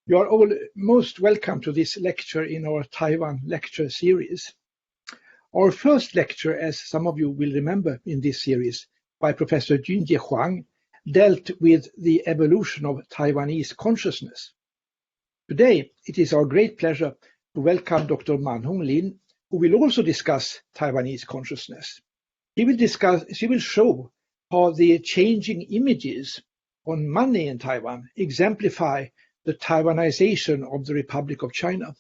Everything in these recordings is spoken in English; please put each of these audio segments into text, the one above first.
You are all most welcome to this lecture in our Taiwan lecture series. Our first lecture, as some of you will remember in this series, by Professor Junjie Huang, dealt with the evolution of Taiwanese consciousness. Today, it is our great pleasure to welcome Dr. Man-houng Lin, who will also discuss Taiwanese consciousness. She will show how the changing images on money in Taiwan exemplify the Taiwanization of the Republic of China.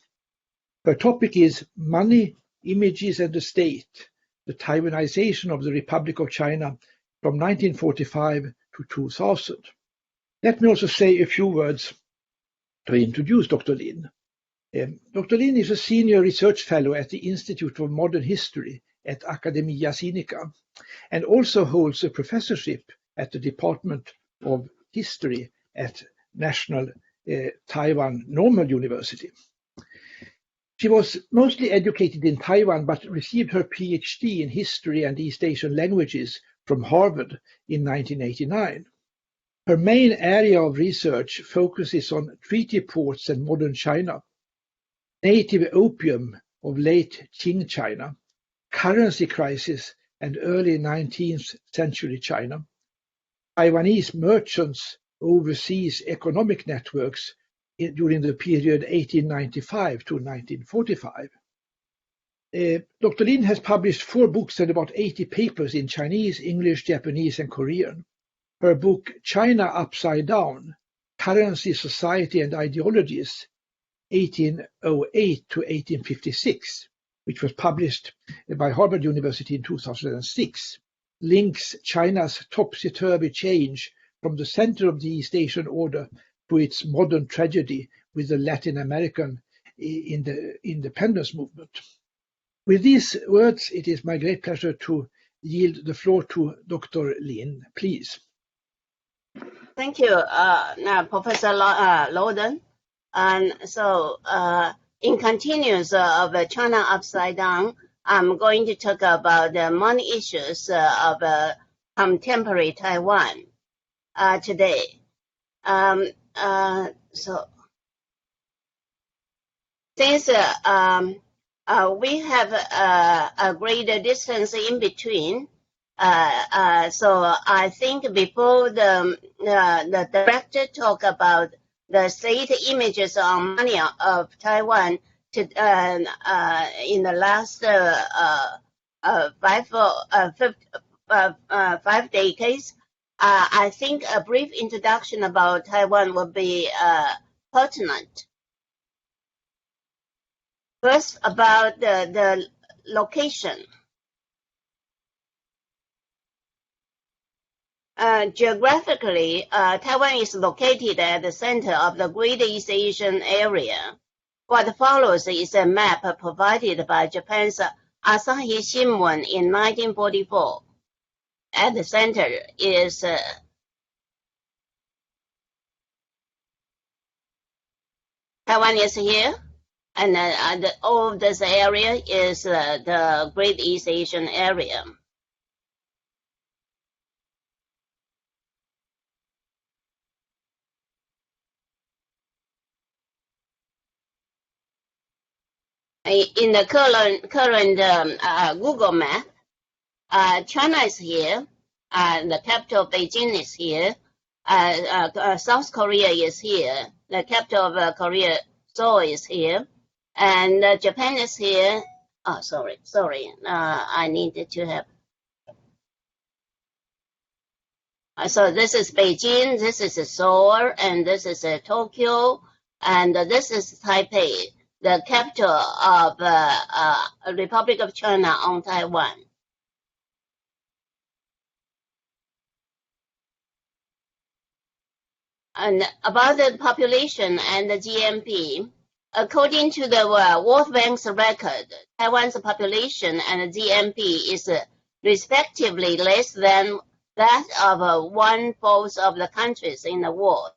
Her topic is Money, Images and the State, the Taiwanization of the Republic of China from 1945 to 2000. Let me also say a few words to introduce Dr. Lin. Dr. Lin is a senior research fellow at the Institute of Modern History at Academia Sinica and also holds a professorship at the Department of History at National Taiwan Normal University. She was mostly educated in Taiwan but received her PhD in History and East Asian Languages from Harvard in 1989. Her main area of research focuses on treaty ports and modern China, native opium of late Qing China, currency crisis and early 19th century China, Taiwanese merchants' overseas economic networks during the period 1895 to 1945. Dr. Lin has published 4 books and about 80 papers in Chinese, English, Japanese, and Korean. Her book, China Upside Down, Currency, Society, and Ideologies, 1808 to 1856, which was published by Harvard University in 2006, links China's topsy-turvy change from the center of the East Asian order to its modern tragedy with the Latin American independence movement. With these words, it is my great pleasure to yield the floor to Dr. Lin, please. Thank you, Professor Lodén. And so, in continuance of China Upside Down, I'm going to talk about the money issues of contemporary Taiwan today. So, since we have a greater distance in between, so I think before the director talk about the state images on money of Taiwan in the last 5 decades, I think a brief introduction about Taiwan would be pertinent. First, about the location. Geographically, Taiwan is located at the center of the Great East Asian area. What follows is a map provided by Japan's Asahi Shimbun in 1944. At the center is Taiwan is here, and all of this area is the Great East Asian area. In the current Google map, China is here, the capital Beijing is here, South Korea is here, the capital of Korea, Seoul is here, and Japan is here. Oh, sorry, I needed to have. So this is Beijing, this is Seoul, and this is Tokyo, and this is Taipei, the capital of Republic of China on Taiwan. And about the population and the GNP, according to the World Bank's record, Taiwan's population and GNP is respectively less than that of 1/4 of the countries in the world,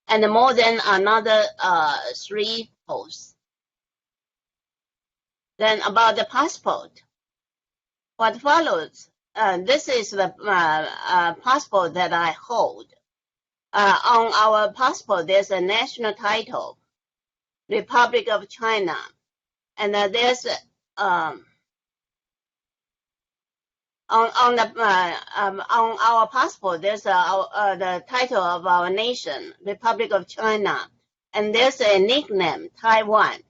and more than another 3/4. Then about the passport, what follows, this is the passport that I hold. On our passport, there's a national title, Republic of China. And there's on our passport, there's the title of our nation, Republic of China, and there's a nickname, Taiwan.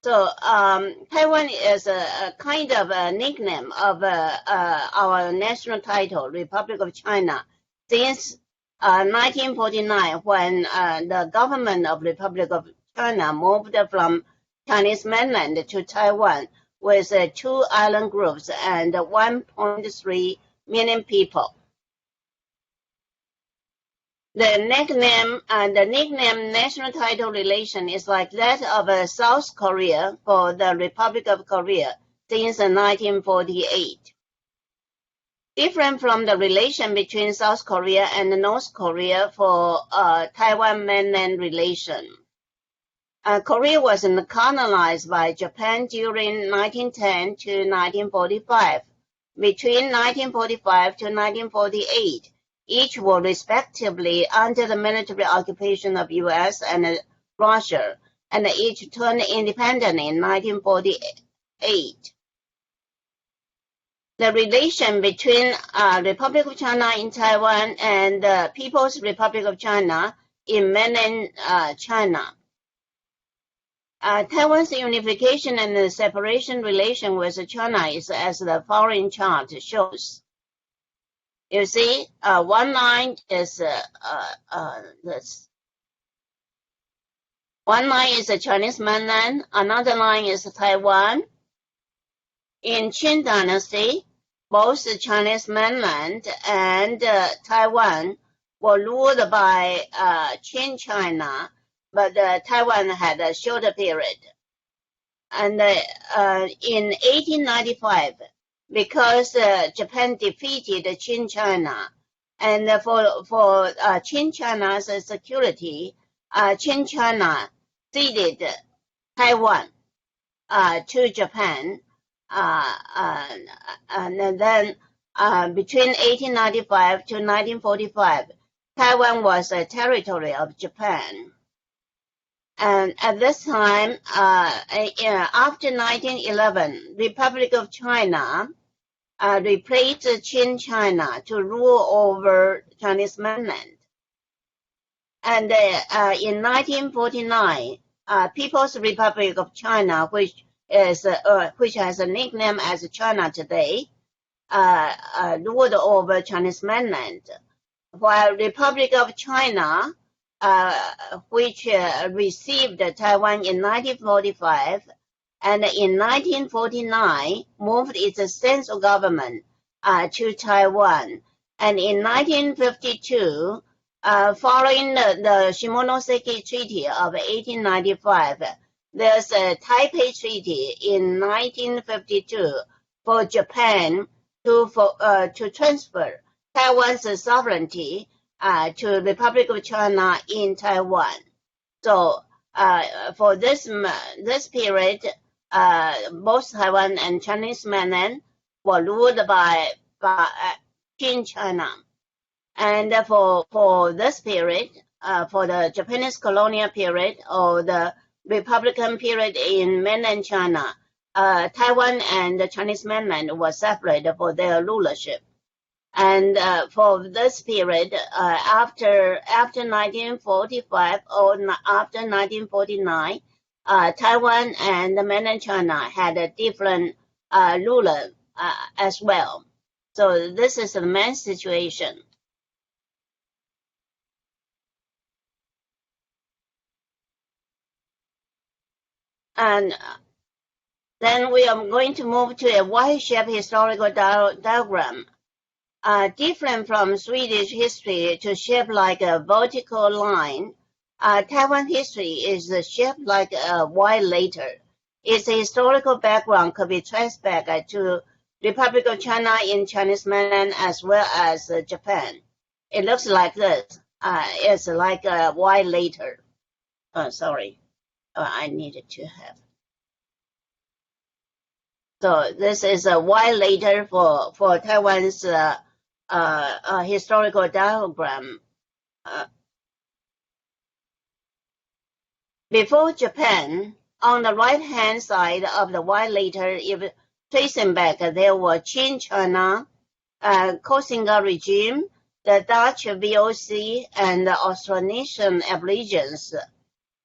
So Taiwan is a kind of a nickname of our national title, Republic of China, since 1949, when the government of Republic of China moved from Chinese mainland to Taiwan with 2 island groups and 1.3 million people. The nickname national title relation is like that of South Korea for the Republic of Korea since 1948. Different from the relation between South Korea and North Korea for Taiwan mainland relation. Korea was colonized by Japan during 1910 to 1945. Between 1945 to 1948, each were respectively under the military occupation of U.S. and Russia, and each turned independent in 1948. The relation between Republic of China in Taiwan and the People's Republic of China in mainland China. Taiwan's unification and the separation relation with China is as the following chart shows. You see, one line is this. One line is the Chinese mainland, another line is Taiwan. In Qing Dynasty, both the Chinese mainland and Taiwan were ruled by Qing China, but Taiwan had a shorter period. And in 1895, because Japan defeated Qing China, and for Qing China's security, Qing China ceded Taiwan to Japan, and then between 1895 to 1945, Taiwan was a territory of Japan. And at this time, after 1911, Republic of China replaced Qing China to rule over Chinese mainland. And in 1949, People's Republic of China, which has a nickname as China today, ruled over Chinese mainland, while Republic of China, which received Taiwan in 1945, and in 1949 moved its central government to Taiwan. And in 1952, following the Shimonoseki Treaty of 1895, there's a Taipei Treaty in 1952 for Japan to transfer Taiwan's sovereignty to Republic of China in Taiwan. So for this period, both Taiwan and Chinese mainland were ruled by Qing China. And for this period, for the Japanese colonial period or the Republican period in mainland China, Taiwan and the Chinese mainland were separated for their rulership. And for this period, after 1945 or after 1949, Taiwan and mainland China had a different ruler as well. So this is the main situation. And then we are going to move to a Y-shaped historical diagram. Different from Swedish history to shape like a vertical line, Taiwan history is shaped like a Y later. Its historical background could be traced back to Republic of China in Chinese mainland as well as Japan. It looks like this. It's like a Y later. Sorry. I needed to have. So this is a Y later for Taiwan's historical diagram. Before Japan, on the right-hand side of the white letter, if tracing back, there were Qing China, Koxinga regime, the Dutch VOC, and the Austronesian Aborigines,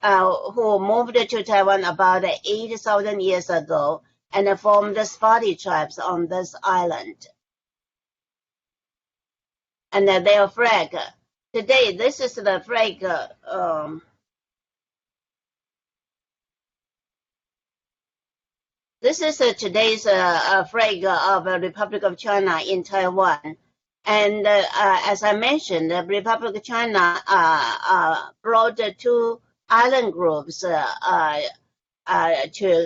who moved to Taiwan about 8,000 years ago and formed spotty tribes on this island. And their flag. Today, this is the flag. This is today's flag of the Republic of China in Taiwan. And as I mentioned, the Republic of China brought two island groups to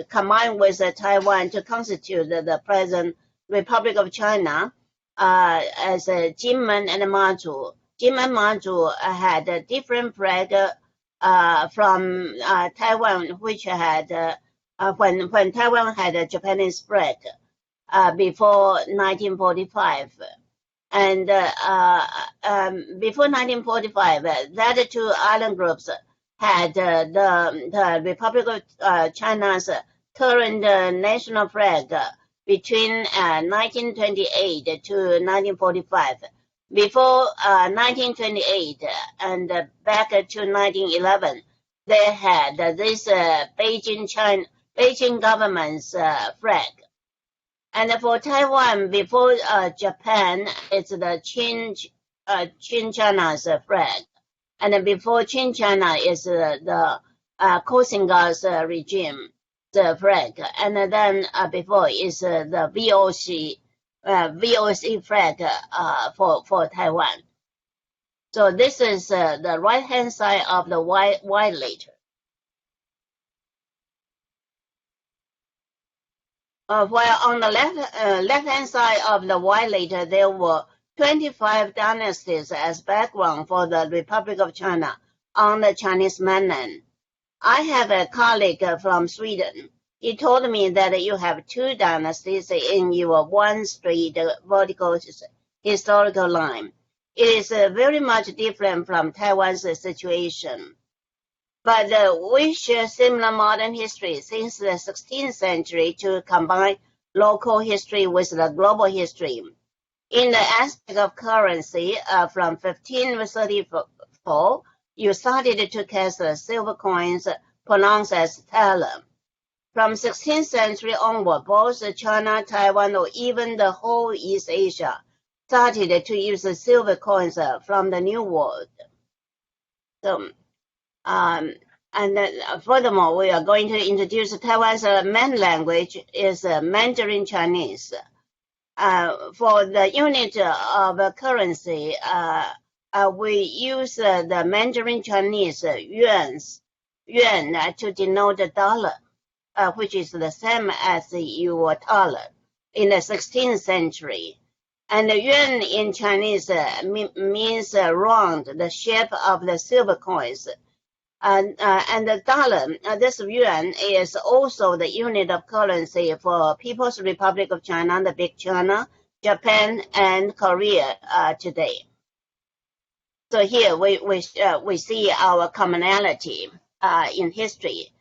combine with Taiwan to constitute the present Republic of China as Jinmen and Manchu. Jinmen Manchu had a different flag from Taiwan, which had when Taiwan had a Japanese flag before 1945. And before 1945, that two island groups had the Republic of China's current national flag between 1928 to 1945. Before 1928 and back to 1911, they had this Beijing government's flag. And for Taiwan, before Japan, it's the Qing China's flag. And before Qing China is the Koxinga's regime, the flag. And then before is the VOC flag for Taiwan. So this is the right-hand side of the white letter. While on the left-hand side of the white letter, there were 25 dynasties as background for the Republic of China on the Chinese mainland. I have a colleague from Sweden. He told me that you have two dynasties in your one straight vertical historical line. It is very much different from Taiwan's situation. But we share similar modern history since the 16th century to combine local history with the global history. In the aspect of currency, from 1534, you started to cast silver coins pronounced as thaler. From 16th century onward, both China, Taiwan, or even the whole East Asia started to use silver coins from the New World. So, and furthermore, we are going to introduce Taiwan's main language is Mandarin Chinese. For the unit of currency, we use the Mandarin Chinese yuan to denote the dollar, which is the same as the euro dollar in the 16th century. And the yuan in Chinese means round, the shape of the silver coins. And the dollar, this yuan is also the unit of currency for People's Republic of China, the Big China, Japan, and Korea today. So here we see our commonality in history.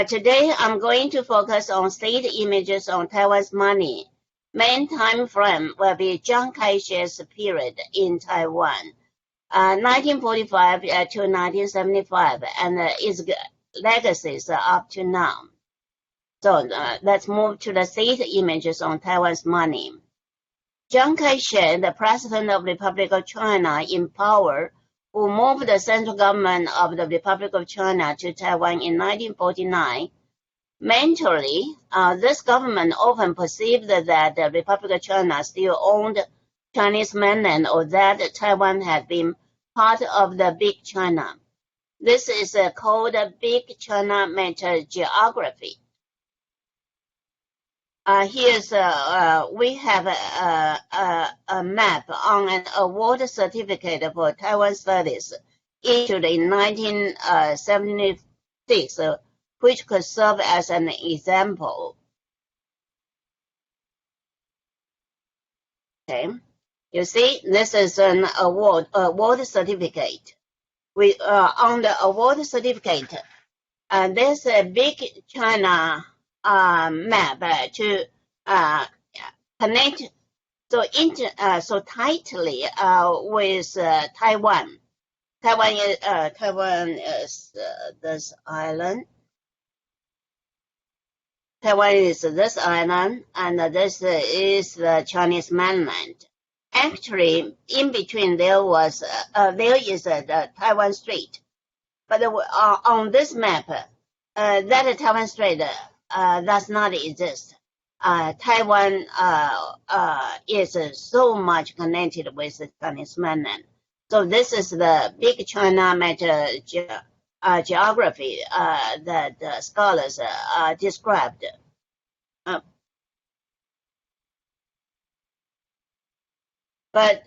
Today I'm going to focus on state images on Taiwan's money. Main time frame will be Chiang Kai-shek's period in Taiwan. 1945 to 1975, and its legacies up to now. So let's move to the state images on Taiwan's money. Chiang Kai-shek, the president of the Republic of China in power, who moved the central government of the Republic of China to Taiwan in 1949, mentally, this government often perceived that the Republic of China still owned Chinese mainland, or that Taiwan had been part of the Big China. This is called Big China meta-geography. Here's we have a map on an award certificate for Taiwan studies issued in 1976, which could serve as an example. Okay. You see, this is an award certificate. On the award certificate, there's a big China map to connect so tightly with Taiwan. Taiwan is this island. Taiwan is this island, and this is the Chinese mainland. Actually, in between there is the Taiwan Strait, but on this map, that Taiwan Strait does not exist. Taiwan is so much connected with the Chinese mainland. So this is the big China geography that scholars described. But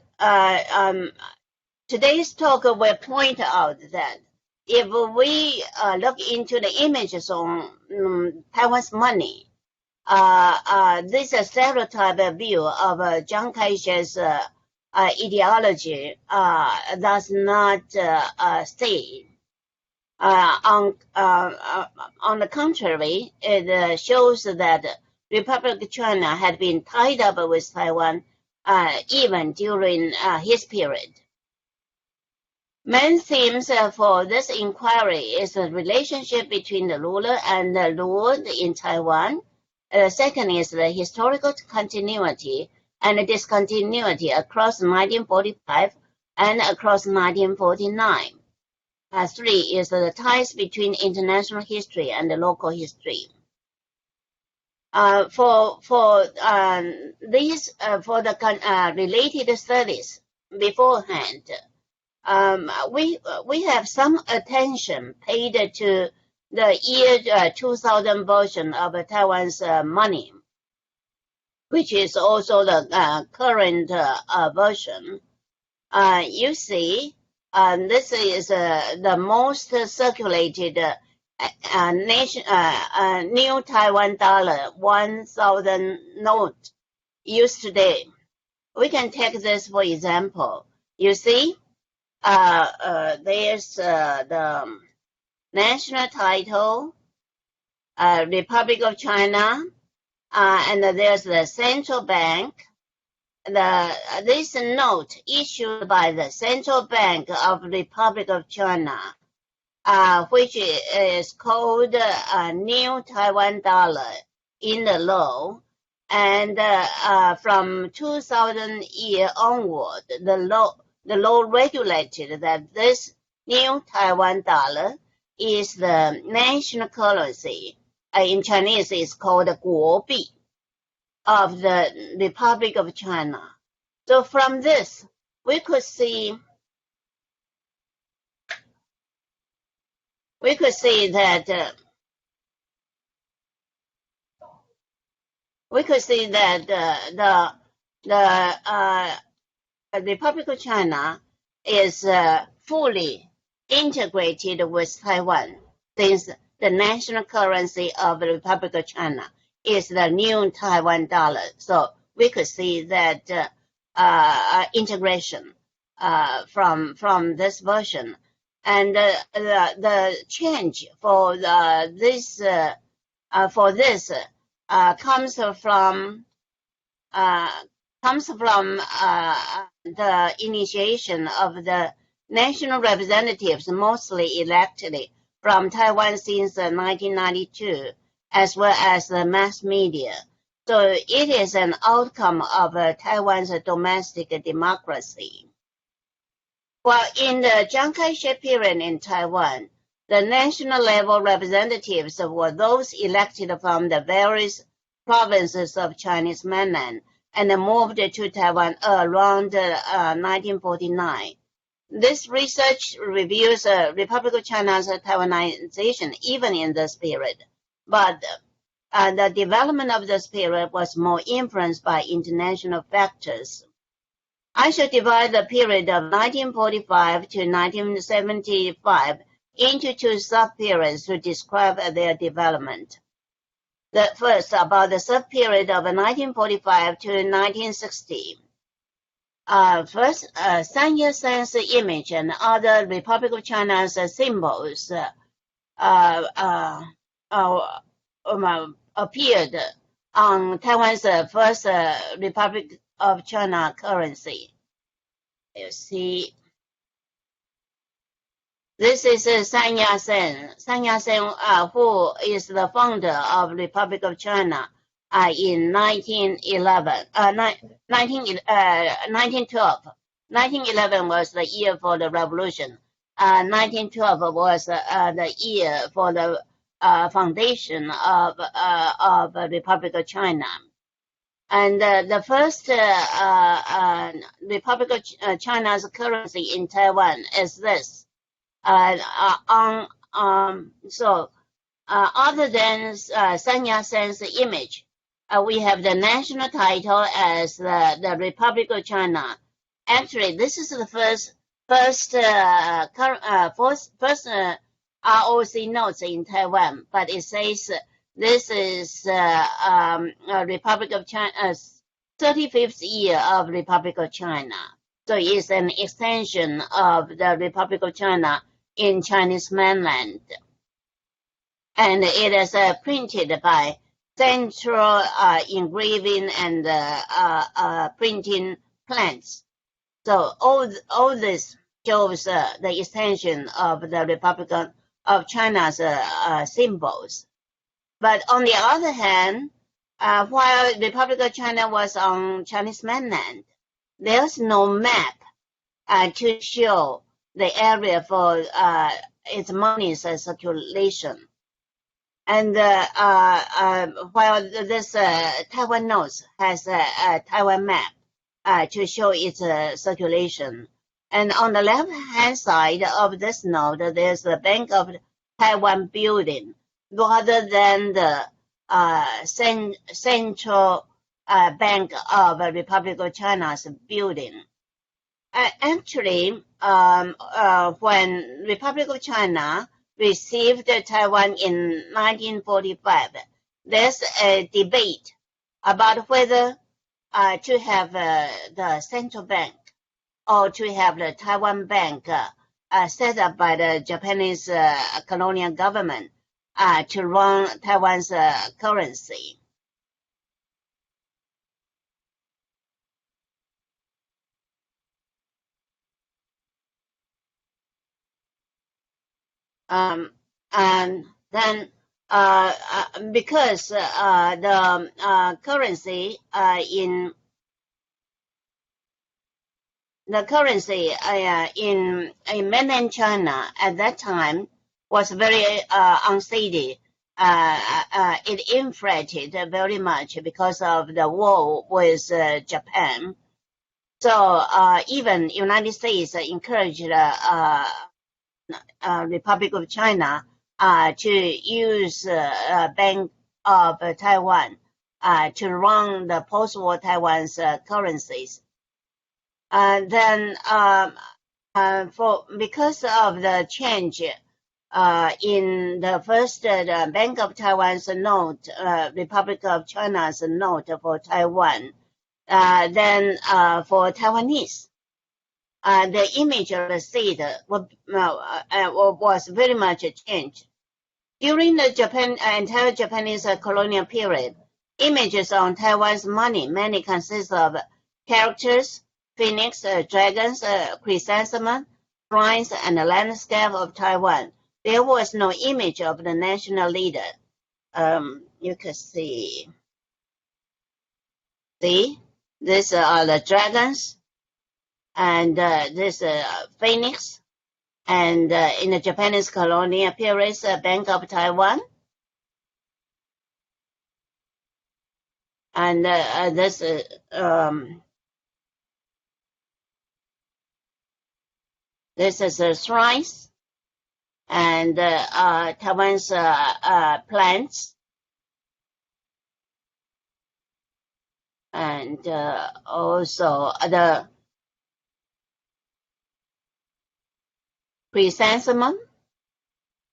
today's talk will point out that if we look into the images on Taiwan's money, this stereotype view of Chiang Kai-shek's ideology does not stay. On the contrary, it shows that Republic of China had been tied up with Taiwan even during his period. Main themes for this inquiry is the relationship between the ruler and the ruled in Taiwan. Second is the historical continuity and discontinuity across 1945 and across 1949. Three is the ties between international history and the local history. For the related studies beforehand, we have some attention paid to the year 2000 version of Taiwan's money, which is also the current version. You see, this is the most circulated new Taiwan dollar 1,000 note used today. We can take this for example. You see, there's the national title, Republic of China, and there's the central bank. This note issued by the Central Bank of Republic of China, which is called New Taiwan Dollar in the law, and from 2000 year onward, the law regulated that this New Taiwan Dollar is the national currency. In Chinese, it's called 国币 of the Republic of China. So from this, we could see that the Republic of China is fully integrated with Taiwan, since the national currency of the Republic of China is the new Taiwan dollar. So we could see that integration from this version, and the change for this comes from the initiation of the national representatives, mostly elected from Taiwan since 1992, as well as the mass media. So it is an outcome of Taiwan's domestic democracy. While in the Chiang Kai-shek period in Taiwan, the national level representatives were those elected from the various provinces of Chinese mainland and moved to Taiwan around 1949. This research reveals Republic of China's Taiwanization even in this period, but the development of this period was more influenced by international factors. I shall divide the period of 1945 to 1975 into two sub-periods to describe their development. The first, about the sub-period of 1945 to 1960. First, Sun Yat-sen's image and other Republic of China's symbols appeared on Taiwan's first Republic of China currency. You see, this is Sun Yat-sen. Sun Yat-sen, who is the founder of Republic of China in 1911, 1912. 1911 was the year for the revolution. 1912 was the year for the foundation of the Republic of China. And the first Republic of China's currency in Taiwan is this. So other than Sun Yat-sen's image, we have the national title as the Republic of China. Actually, this is the first ROC notes in Taiwan, but it says this is Republic of China's 35th year of Republic of China. So it's an extension of the Republic of China in Chinese mainland. And it is printed by Central Engraving and Printing Plants. So all this shows the extension of the Republic of China's symbols. But on the other hand, while the Republic of China was on Chinese mainland, there's no map to show the area for its money's circulation. And while this Taiwan notes has a Taiwan map to show its circulation. And on the left-hand side of this note, there's the Bank of Taiwan building, rather than the Central Bank of Republic of China's building. Actually, when Republic of China received Taiwan in 1945, there's a debate about whether to have the central bank or to have the Taiwan Bank set up by the Japanese colonial government to run Taiwan's currency. And then because the currency in mainland China at that time was very unsteady. It inflated very much because of the war with Japan. So even United States encouraged Republic of China to use Bank of Taiwan to run the post-war Taiwan's currencies. Then because of the change in the first Bank of Taiwan's note, Republic of China's note for Taiwan, then for Taiwanese, the image of the state was very much changed. During the entire Japanese colonial period, images on Taiwan's money mainly consist of characters, phoenix, dragons, chrysanthemum, shrines, and the landscape of Taiwan. There was no image of the national leader. You can see. See, these are the dragons, and this phoenix, and in the Japanese colonial period, Bank of Taiwan, and this is a shrines, and Taiwan's plants, and also the chrysanthemum.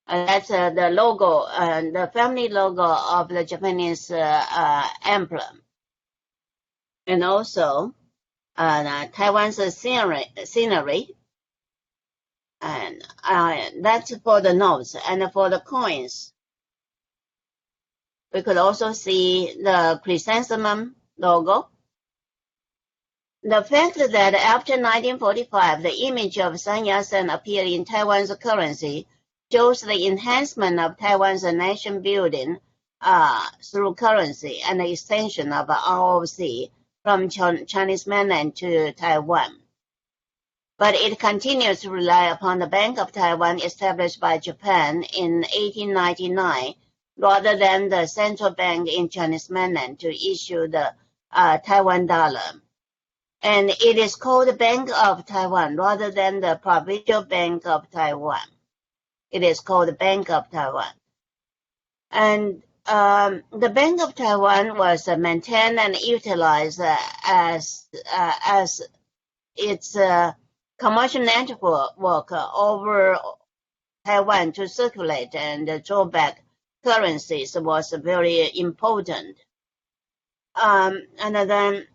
That's the logo, the family logo of the Japanese emblem. And also Taiwan's scenery, and that's for the notes. And for the coins, we could also see the chrysanthemum logo. The fact that after 1945, the image of Sun Yat-sen appeared in Taiwan's currency shows the enhancement of Taiwan's nation building through currency and the extension of ROC from Chinese mainland to Taiwan. But it continues to rely upon the Bank of Taiwan established by Japan in 1899 rather than the central bank in Chinese mainland to issue the Taiwan dollar. And it is called Bank of Taiwan rather than the Provincial Bank of Taiwan. It is called Bank of Taiwan. And the Bank of Taiwan was maintained and utilized as its commercial network over Taiwan to circulate and draw back currencies was very important. And then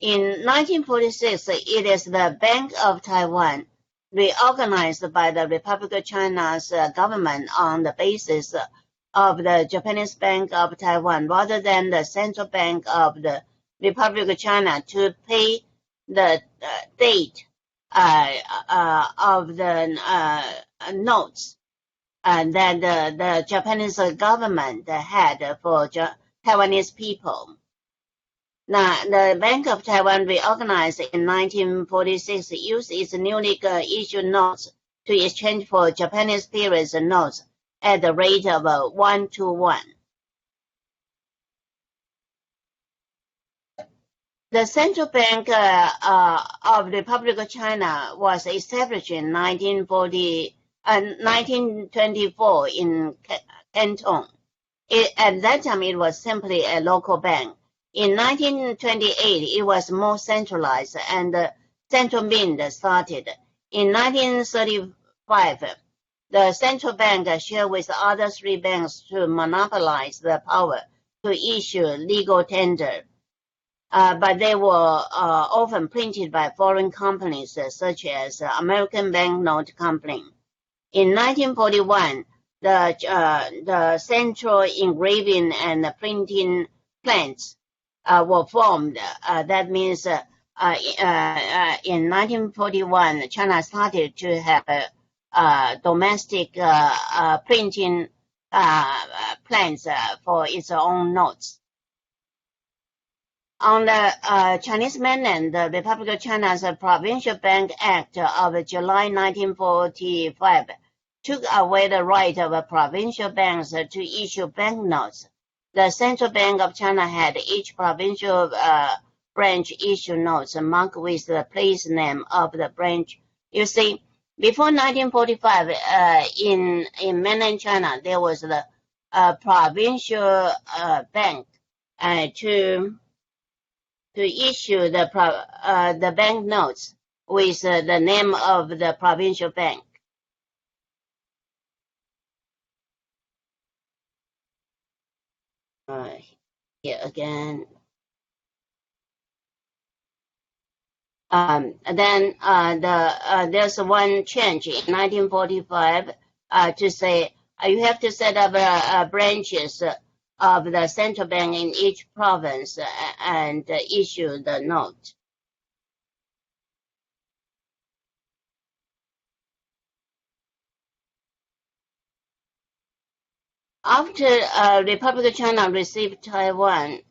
in 1946, it is the Bank of Taiwan, reorganized by the Republic of China's government on the basis of the Japanese Bank of Taiwan, rather than the Central Bank of the Republic of China, to pay the date of the notes that the Japanese government had for Taiwanese people. Now, the Bank of Taiwan, reorganized in 1946, used its newly issued notes to exchange for Japanese period notes at the rate of 1-to-1. The Central Bank of the Republic of China was established in 1924 in Canton. At that time, it was simply a local bank. In 1928, it was more centralized, and the central mint started. In 1935, the central bank shared with other three banks to monopolize the power to issue legal tender. But they were often printed by foreign companies such as American Banknote Company. In 1941, the central engraving and printing plants were formed. That means in 1941, China started to have domestic printing plants for its own notes. On the Chinese mainland, the Republic of China's Provincial Bank Act of July 1945 took away the right of provincial banks to issue banknotes. The Central Bank of China had each provincial branch issue notes marked with the place name of the branch. You see, before 1945, in mainland China, there was the provincial bank to issue the banknotes with the name of the provincial bank. Here again. Then there's one change in 1945 to say you have to set up branches of the central bank in each province and issue the note. After Republic of China received Taiwan,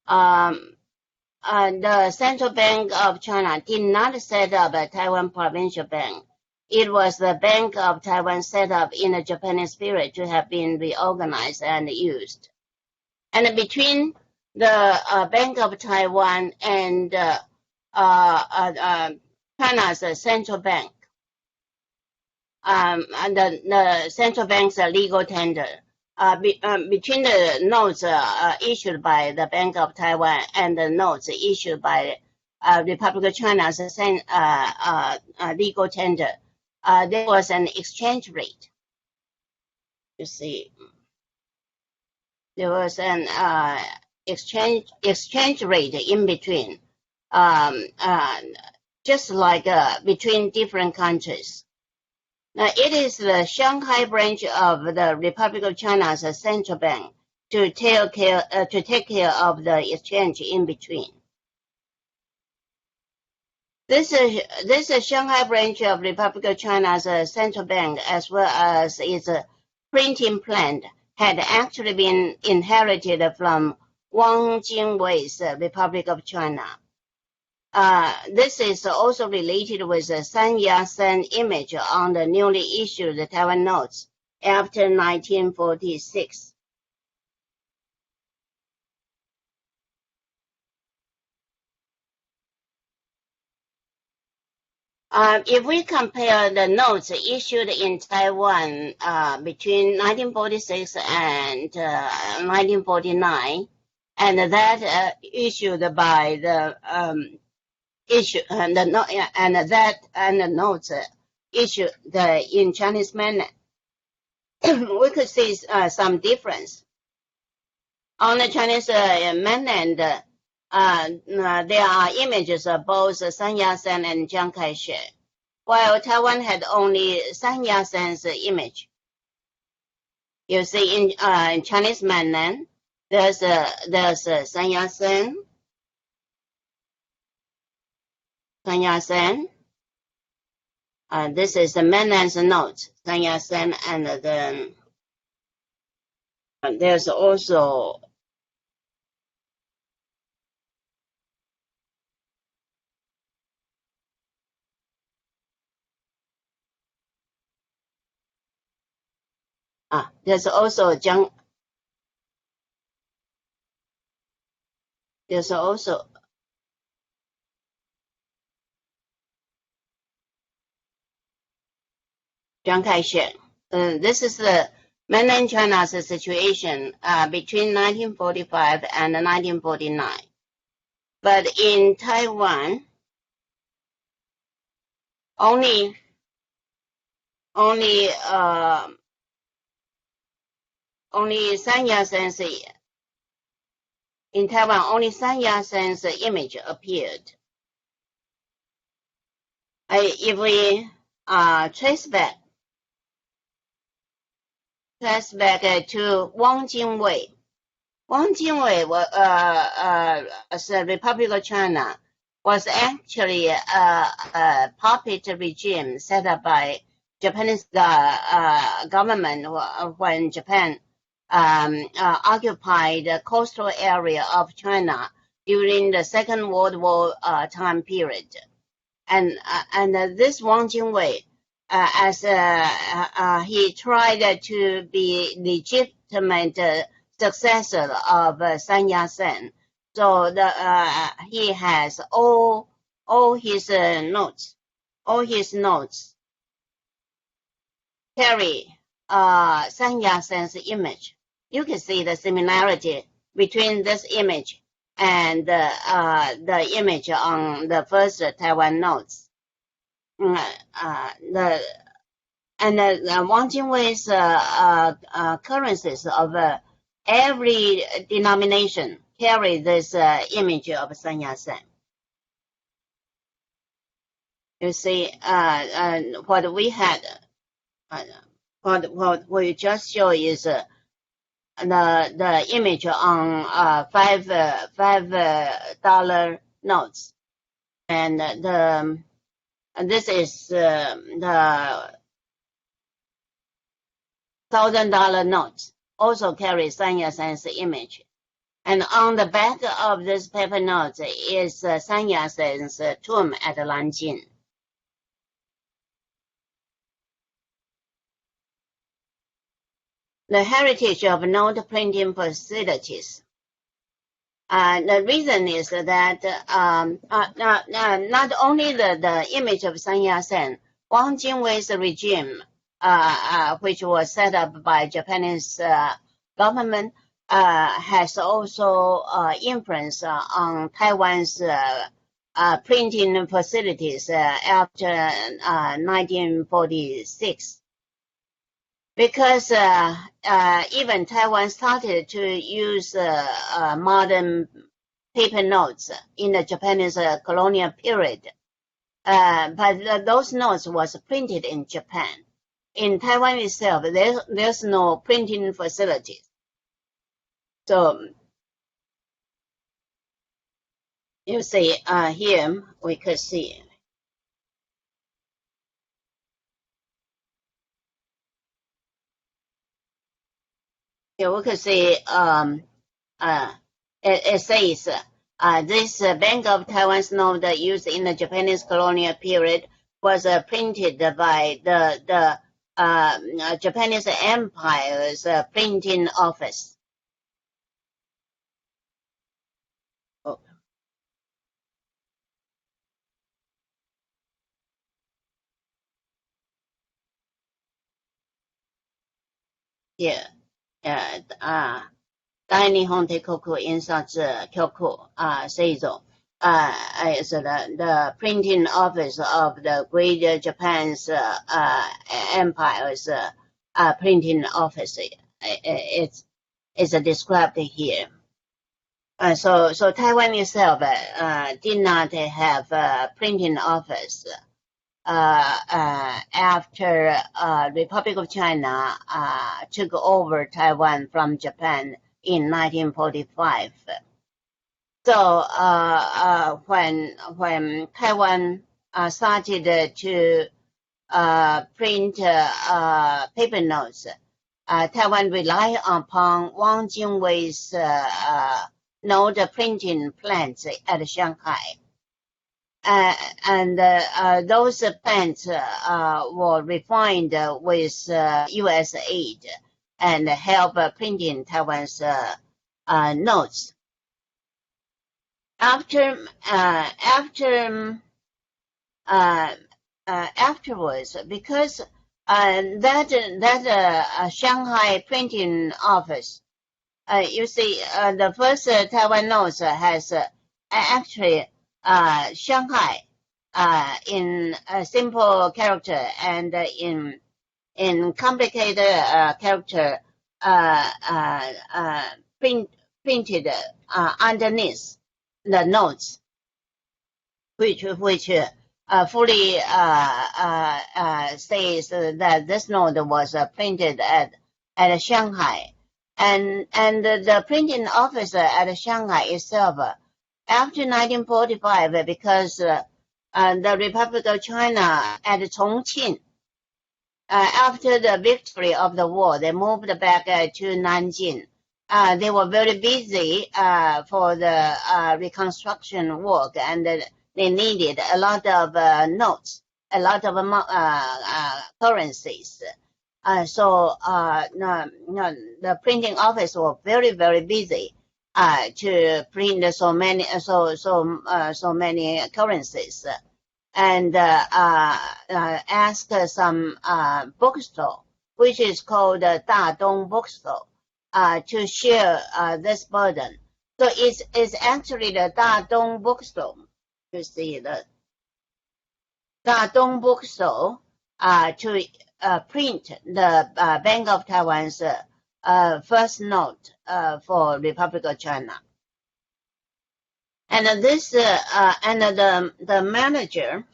the Central Bank of China did not set up a Taiwan Provincial Bank. It was the Bank of Taiwan set up in the Japanese period to have been reorganized and used. And between the Bank of Taiwan and China's central bank, and the central bank's legal tender, between the notes issued by the Bank of Taiwan and the notes issued by Republic of China's legal tender, there was an exchange rate. You see, there was an exchange rate in between, just like between different countries. Now, it is the Shanghai branch of the Republic of China's central bank to take care of the exchange in between. This Shanghai branch of Republic of China's central bank, as well as its printing plant, had actually been inherited from Wang Jingwei's Republic of China. This is also related with the Sun Yat-sen image on the newly issued Taiwan notes after 1946. If we compare the notes issued in Taiwan between 1946 and 1949, and that issued by the the notes issued in Chinese mainland, we could see some difference. On the Chinese mainland, there are images of both Sun Yat-sen and Chiang Kai-shek, while Taiwan had only Sun Yat-sen's image. You see, in Chinese mainland, there's Sun Yat-sen, this is the mainland's note, Sun Yat-sen, and then there's also Chiang Kai-shek. This is the mainland China's situation between 1945 and 1949. But in Taiwan, only Sun Yat-sen's in Taiwan, only Sun Yat-sen's image appeared. If we trace back to Wang Jingwei. Wang Jingwei as the Republic of China was actually a puppet regime set up by Japanese government when Japan occupied the coastal area of China during the Second World War time period. And this Wang Jingwei, as he tried to be legitimate successor of Sun Yat-sen, so he has all his notes carry Sun Yat-sen's image. You can see the similarity between this image and the image on the first Taiwan notes. Wang Jingwei's currencies of every denomination carry this image of Sun Yat-sen. You see, what we had, what we just show is the image on $5 notes, and this is the $1,000 notes, also carry Sun Yat-sen's image. And on the back of this paper note is Sun Yat-sen's tomb at Nanjing. The heritage of note printing facilities. The reason is that not only the image of Sun Yat-sen, Wang Jingwei's regime, which was set up by Japanese government, has also influence on Taiwan's printing facilities after 1946. because even Taiwan started to use modern paper notes in the Japanese colonial period. But those notes was printed in Japan. In Taiwan itself, there's no printing facilities. So you see, here we could see. Here we could see, it says, this Bank of Taiwan's note used in the Japanese colonial period was printed by the Japanese Empire's printing office. Oh. Yeah, 大日本帝国印刷局是一种is the printing office of the Great Japan's Empire's printing office. It's described here. So Taiwan itself did not have a printing office after Republic of China took over Taiwan from Japan in 1945. So when Taiwan started to print paper notes, Taiwan relied upon Wang Jingwei's note printing plants at Shanghai. And those plants were refined with U.S. aid and help printing Taiwan's notes. Afterwards, because that Shanghai printing office, you see, the first Taiwan notes has actually Shanghai in a simple character and in complicated character printed underneath the notes, which fully says that this note was printed at Shanghai, and the printing office at Shanghai itself, after 1945, because the Republic of China at Chongqing, after the victory of the war, they moved back to Nanjing. They were very busy for the reconstruction work, and they needed a lot of notes, a lot of currencies. So the printing office was very, very busy to print so many currencies, and asked some bookstore, which is called Dadong Bookstore, to share this burden. So it's actually the Dadong Bookstore. You see the Dadong Bookstore to print the Bank of Taiwan's first note for Republic of China. And this the manager.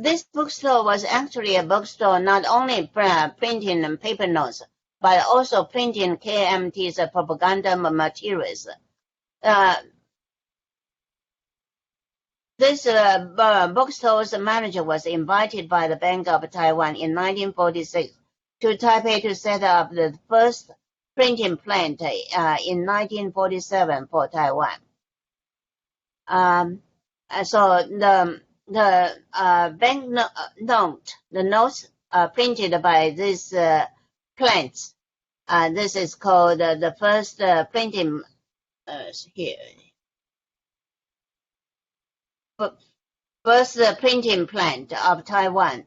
This bookstore was actually a bookstore not only printing paper notes, but also printing KMT's propaganda materials. This bookstore's manager was invited by the Bank of Taiwan in 1946 to Taipei to set up the first printing plant in 1947 for Taiwan. So the bank note, the notes printed by these plants. This is called the first printing here. First printing plant of Taiwan.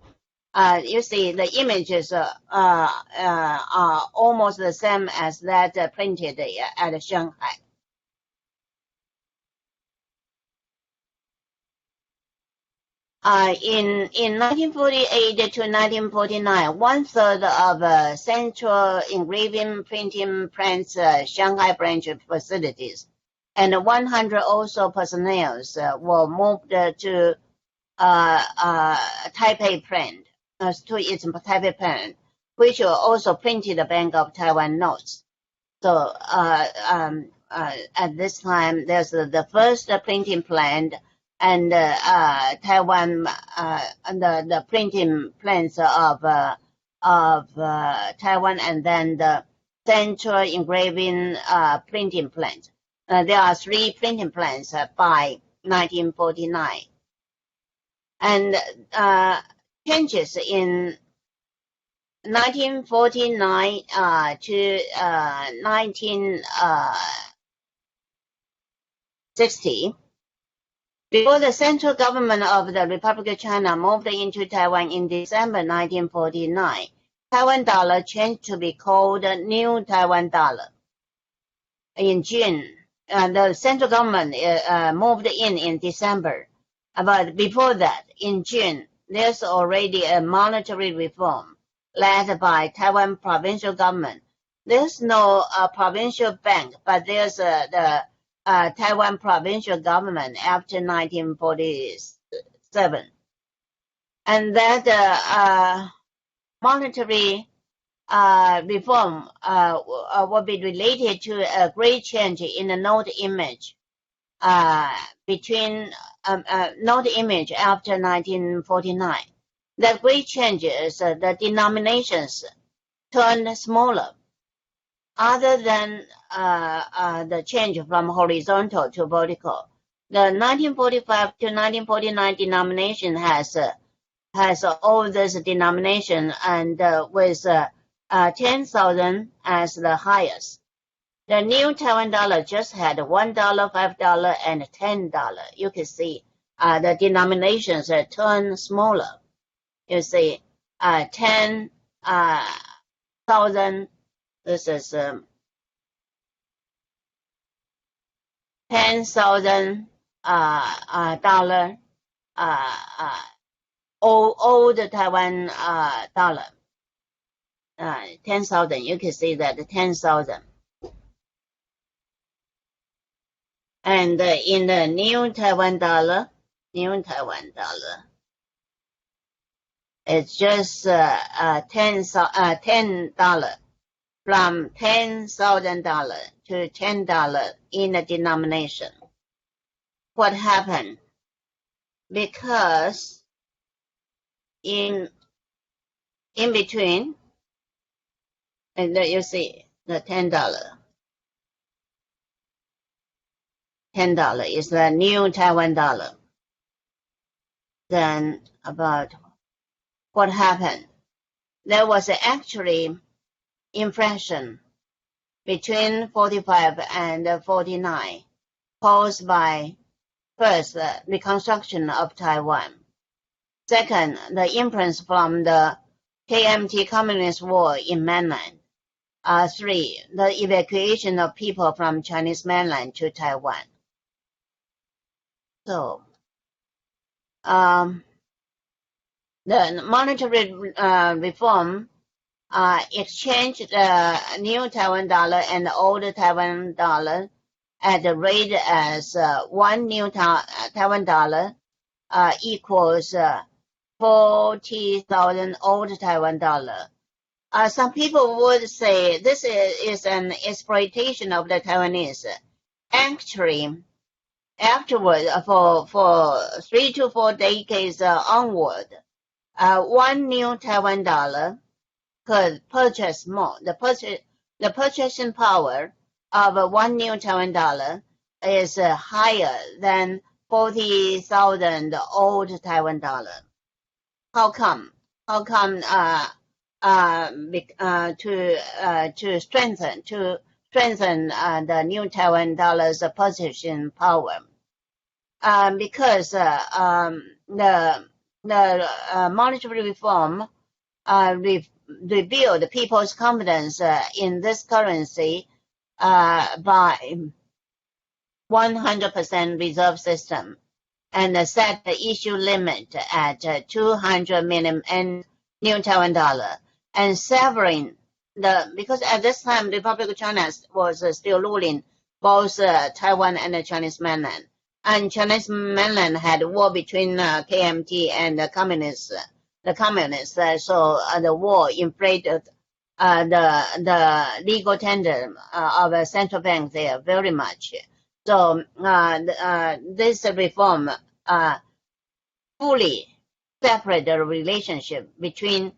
You see the images are almost the same as that printed at Shanghai. In 1948 to 1949, 1/3 of Central Engraving Printing Plant's Shanghai branch facilities and 100 also personnel were moved to Taipei plant, to its Taipei plant, which also printed the Bank of Taiwan notes. So at this time, there's the first printing plant and Taiwan, the printing plants of Taiwan, and then the Central Engraving printing plant. There are 3 printing plants by 1949. And changes in 1949 to 1960. Before the central government of the Republic of China moved into Taiwan in December 1949, Taiwan dollar changed to be called New Taiwan dollar. In June, the central government moved in December. But before that, in June, there's already a monetary reform led by Taiwan provincial government. There's no provincial bank, but there's the Taiwan provincial government after 1947. And that monetary reform will be related to a great change in the note image between note image after 1949. The great change is the denominations turned smaller. Other than the change from horizontal to vertical, the 1945 to 1949 denomination has all this denomination and with 10,000 as the highest. The new Taiwan dollar just had $1, $5, and $10. You can see the denominations turn smaller. You see 10,000. This is 10,000 dollar old Taiwan dollar. 10,000. You can see that 10,000. And in the new Taiwan dollar, it's just $10 from $10,000 to $10 in the denomination. What happened? Because in between, and there you see the $10. $10 is the new Taiwan dollar. Then about what happened? There was actually inflation between 45 and 49 caused by first reconstruction of Taiwan. Second, the influence from the KMT Communist War in mainland. 3, the evacuation of people from Chinese mainland to Taiwan. So, the monetary reform exchanged the new Taiwan dollar and the old Taiwan dollar at the rate as 1 new Taiwan dollar equals 40,000 old Taiwan dollar. Some people would say this is an exploitation of the Taiwanese. Actually, afterward, for 3 to 4 decades onward, 1 new Taiwan dollar could purchase more. The purchasing power of 1 new Taiwan dollar is higher than 40,000 old Taiwan dollar. How come? How come? To strengthen the new Taiwan dollar's purchasing power, because the monetary reform rebuild people's confidence in this currency by 100% reserve system. and set the issue limit at 200 million New Taiwan dollar, and severing because at this time the Republic of China was still ruling both Taiwan and the Chinese mainland, and Chinese mainland had war between KMT and the communists. So the war inflated the legal tender of the central bank there very much. So this reform fully separate the relationship between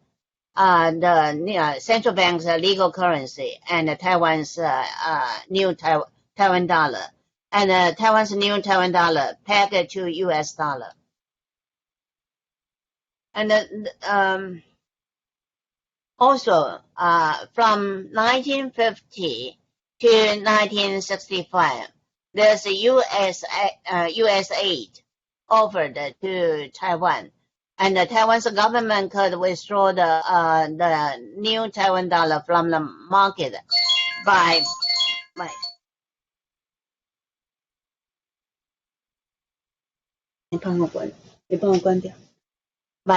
the central bank's legal currency and Taiwan's new Taiwan dollar, and Taiwan's new Taiwan dollar pegged to U.S. dollar. And also from 1950 to 1965, there's a U.S. aid offered to Taiwan, and Taiwan's government could withdraw the new Taiwan dollar from the market by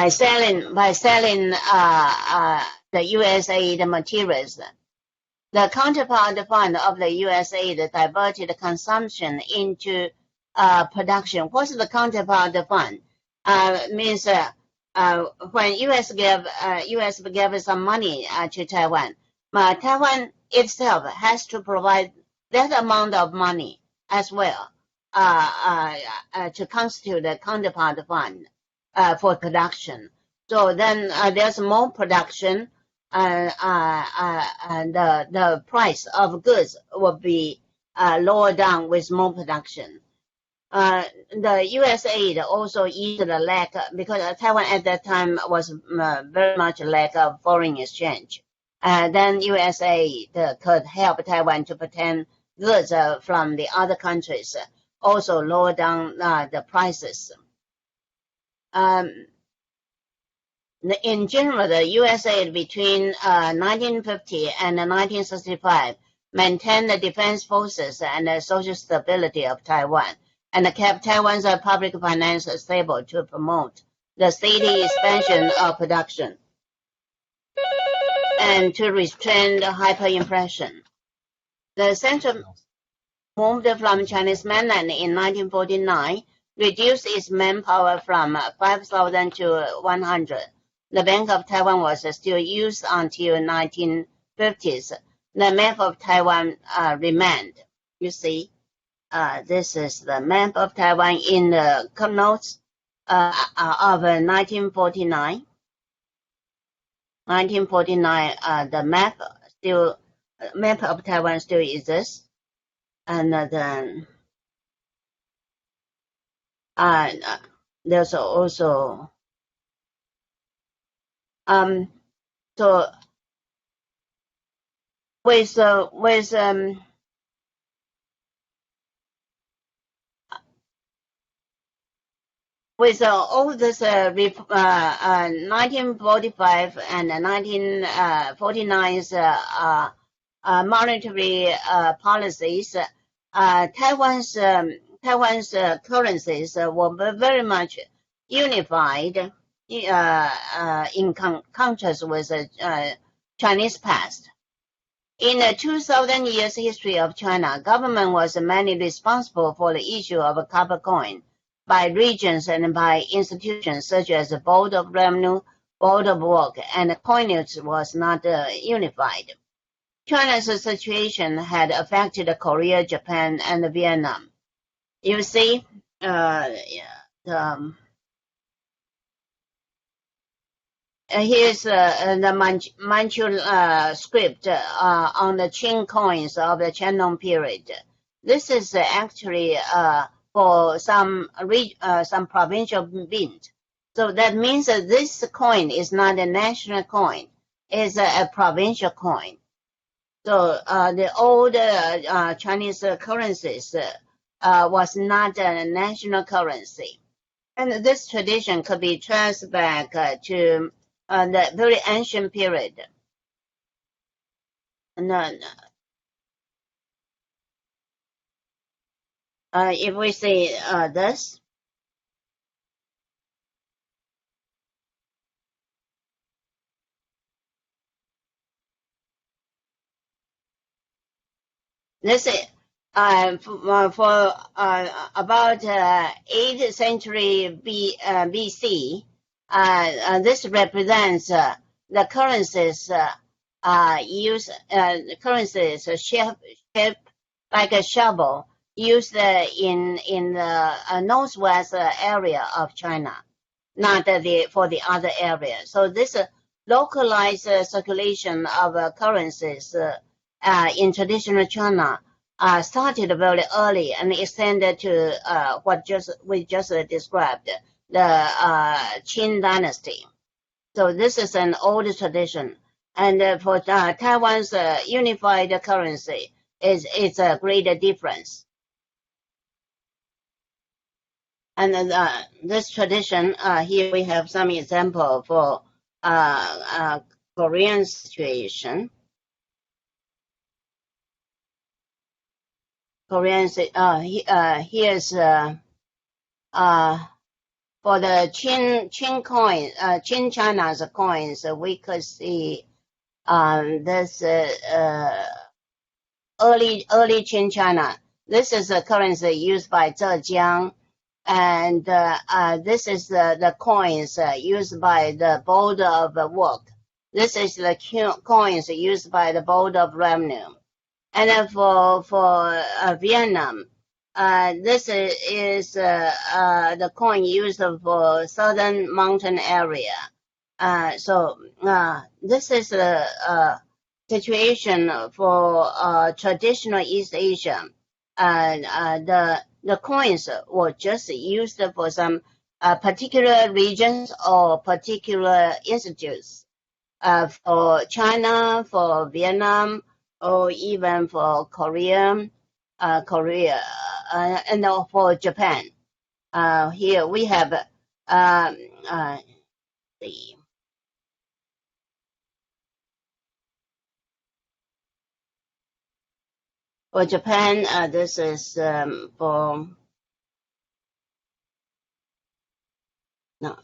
selling the U.S. aid materials. The counterpart fund of the U.S. aid diverted consumption into production. What's the counterpart fund? Means when U.S. gave some money to Taiwan, Taiwan itself has to provide that amount of money as well to constitute the counterpart fund for production. So then there's more production, and the price of goods will be lower down with more production. The U.S. aid also eased the lack, because Taiwan at that time was very much lack of foreign exchange. Then U.S. aid could help Taiwan to obtain goods from the other countries, also lower down the prices. In general, the U.S. aid between 1950 and 1965 maintained the defense forces and the social stability of Taiwan, and kept Taiwan's public finance stable to promote the steady expansion of production and to restrain the hyperinflation. The central moved from Chinese mainland in 1949, reduced its manpower from 5,000 to 100. The Bank of Taiwan was still used until 1950s. The map of Taiwan remained. You see, this is the map of Taiwan in the notes of 1949. 1949, the map of Taiwan still exists, and then there's also so with all this 1945 and 1949's monetary policies, Taiwan's currencies were very much unified in contrast with the Chinese past. In the 2,000 years history of China, government was mainly responsible for the issue of a copper coin by regions and by institutions such as the Board of Revenue, Board of Work, and coinage was not unified. China's situation had affected Korea, Japan, and Vietnam. You see, here's the Manchu script on the Qing coins of the Qianlong period. This is actually for some provincial mint. So that means that this coin is not a national coin, it's a provincial coin. So the old Chinese currencies was not a national currency. And this tradition could be traced back to the very ancient period. And then, if we see this, This is for about 8th century BC. This represents the currencies currencies shaped like a shovel used in the northwest area of China, not for the other area. So this localized circulation of currencies in traditional China started very early and extended to what we just described, the Qin dynasty. So this is an old tradition, and for Taiwan's unified currency, it's a great difference. And this tradition, here we have some example for Korean situation. Here's for the Qin coin, Qin China's coins, we could see this early Qin China. This is a currency used by Zhejiang, and this is the coins used by the Board of Work. This is the coins used by the Board of Revenue. And then for Vietnam, this is the coin used for southern mountain area. So this is a situation for traditional East Asia. The coins were just used for some particular regions or particular institutes. For China, for Vietnam, or even for Korea, and for Japan. Here we have for Japan, this is for no.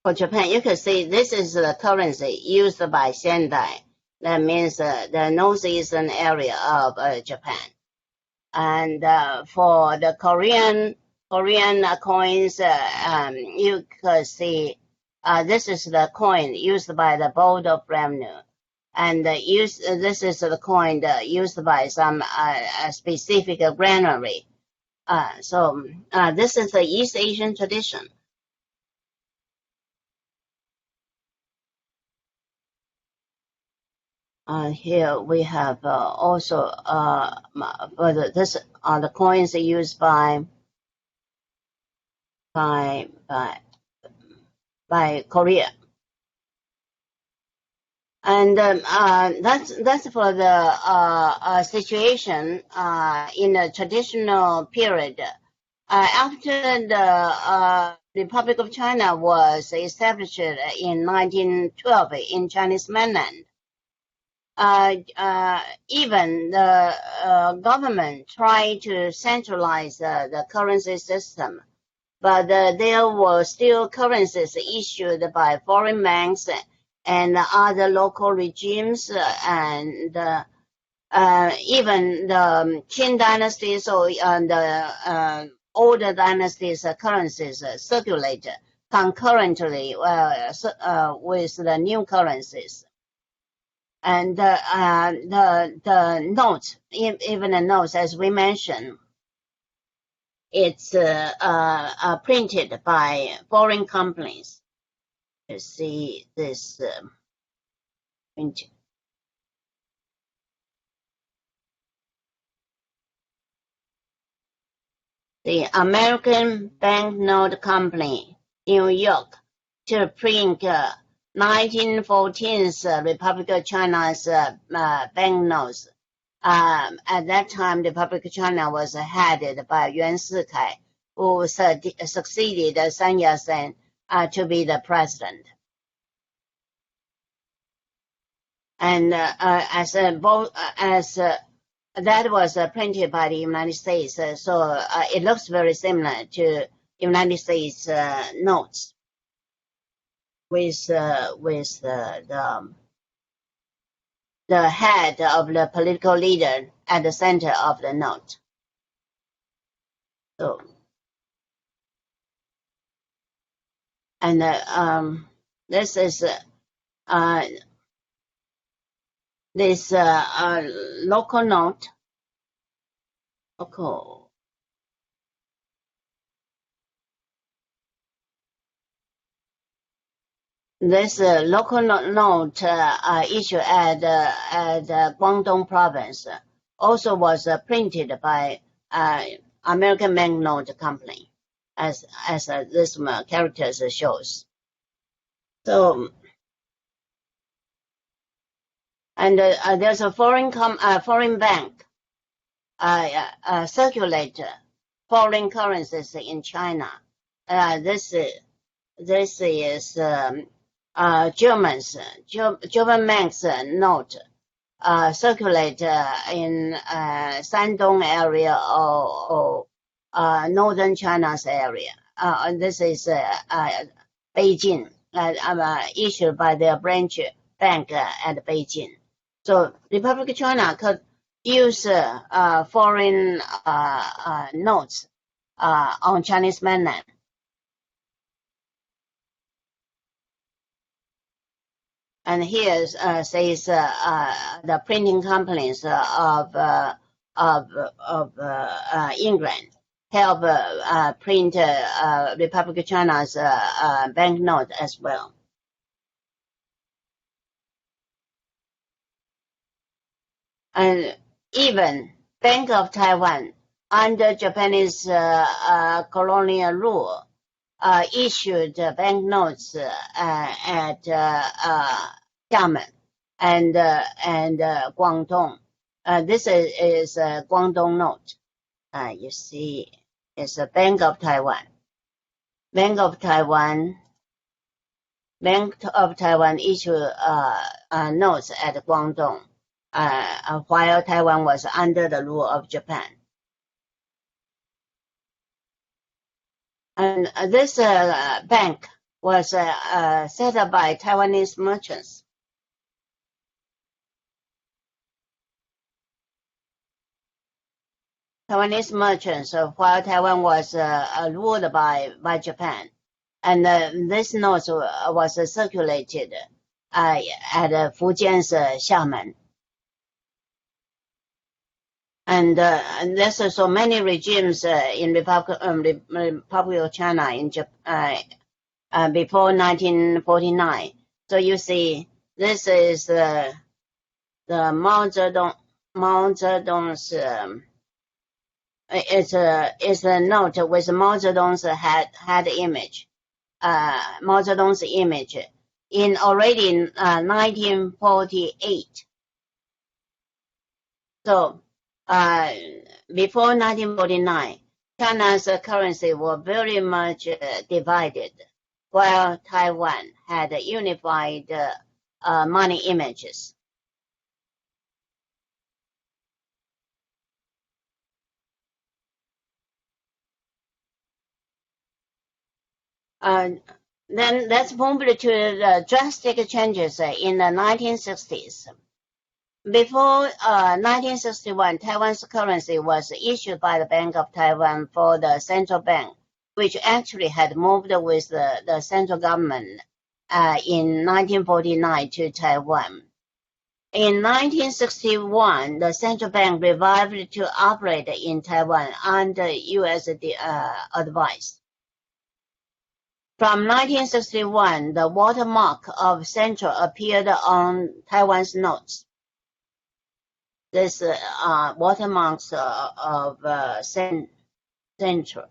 For Japan, you can see this is the currency used by Sendai. That means the northeastern area of Japan. And for the Korean coins, you can see this is the coin used by the Board of Revenue. And this is the coin used by some specific granary. So this is the East Asian tradition. Here we have also this are the coins used by Korea, and that's for the situation in the traditional period. After the Republic of China was established in 1912 in Chinese mainland. Even the government tried to centralize the currency system, but there were still currencies issued by foreign banks and other local regimes, and even the Qin dynasties or the older dynasties' currencies circulated concurrently with the new currencies. And the notes, even the notes, as we mentioned, it's printed by foreign companies. You see this printing. The American Banknote Company, New York, to print 1914's Republic of China's banknotes. At that time, the Republic of China was headed by Yuan Shikai, who succeeded Sun Yat-sen to be the president. And as that was printed by the United States, so it looks very similar to United States notes with the head of the political leader at the center of the note. So, and this is this local note. Okay. This local note issued at Guangdong province also was printed by American Banknote Company, as this characters shows. So, and there's a foreign bank circulate foreign currencies in China. This is German bank's note circulate in Shandong area or northern China's area. This is Beijing, issued by their branch bank at Beijing. So Republic of China could use foreign notes on Chinese mainland. And here says the printing companies of England help print Republic of China's banknote as well. And even Bank of Taiwan, under Japanese colonial rule, issued banknotes at Xiamen and Guangdong. This is a Guangdong note. You see, it's a Bank of Taiwan. Bank of Taiwan issued notes at Guangdong while Taiwan was under the rule of Japan. And this bank was set up by Taiwanese merchants. Taiwanese merchants while Taiwan was ruled by Japan. And this note was circulated at Fujian's Xiamen. And there's so many regimes in Republic of China in before 1949. So you see, this is the Mao Zedong's. It's a note with Mao Zedong's head image. Mao Zedong's image in already 1948. So. Before 1949, China's currency was very much divided, while Taiwan had unified money images. Then let's move to the drastic changes in the 1960s. Before 1961, Taiwan's currency was issued by the Bank of Taiwan for the central bank, which actually had moved with the central government in 1949 to Taiwan. In 1961, the central bank revived to operate in Taiwan under U.S. advice. From 1961, the watermark of central appeared on Taiwan's notes. This watermarks of central,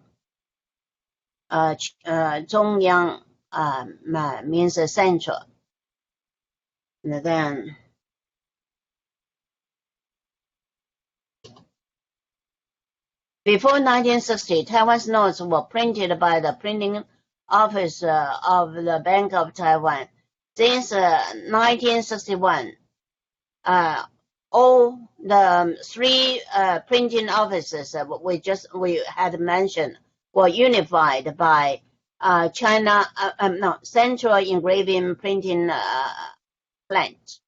中央 means central. And then before 1960, Taiwan's notes were printed by the printing office of the Bank of Taiwan. Since 1961, all the three printing offices we had mentioned were unified by Central Engraving Printing Plant.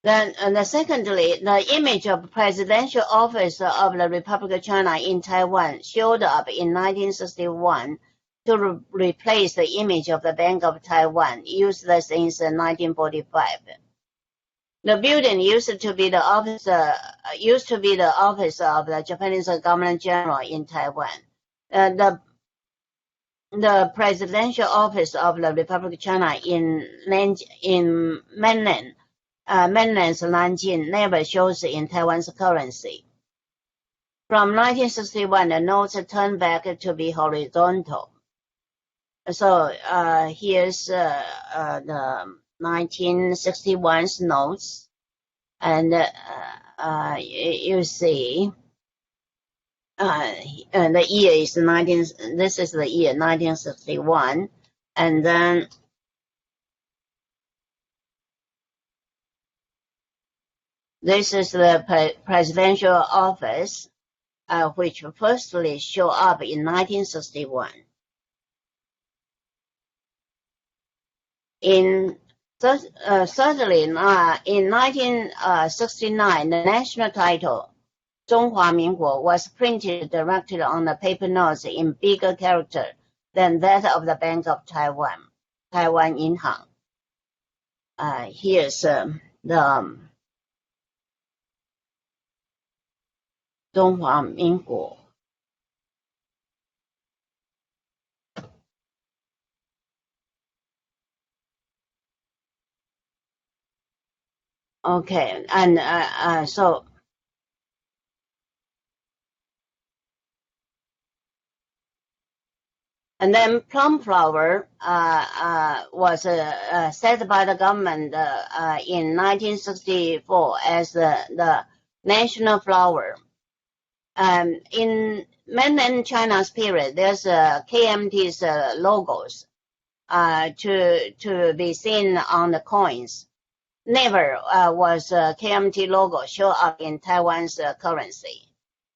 Then, secondly, the image of Presidential Office of the Republic of China in Taiwan showed up in 1961 to replace the image of the Bank of Taiwan, used since 1945. The building used to be the office of the Japanese Governor General in Taiwan. The Presidential Office of the Republic of China in mainland's Nanjing never shows in Taiwan's currency. From 1961, the notes turned back to be horizontal. So here's the 1961's notes, and you see the year is this is the year 1961, and then this is the presidential office, which firstly showed up in 1961. Certainly, in 1969, the national title, 中华民国, was printed directly on the paper notes in bigger character than that of the Bank of Taiwan, Taiwan Yinhang. Here's the 中华民国. Okay, and so and then plum flower was set by the government in 1964 as the national flower. In mainland China's period, there's KMT's logos to be seen on the coins. Never was KMT logo show up in Taiwan's currency.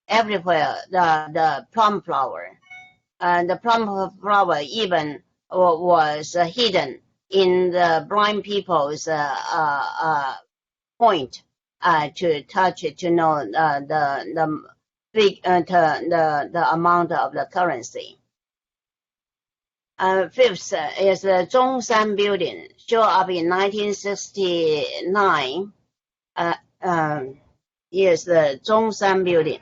Everywhere, the plum flower. The plum flower even was hidden in the blind people's point to touch it to know the amount of the currency. Fifth is the Zhongshan Building, show up in 1969. Here's the Zhongshan Building.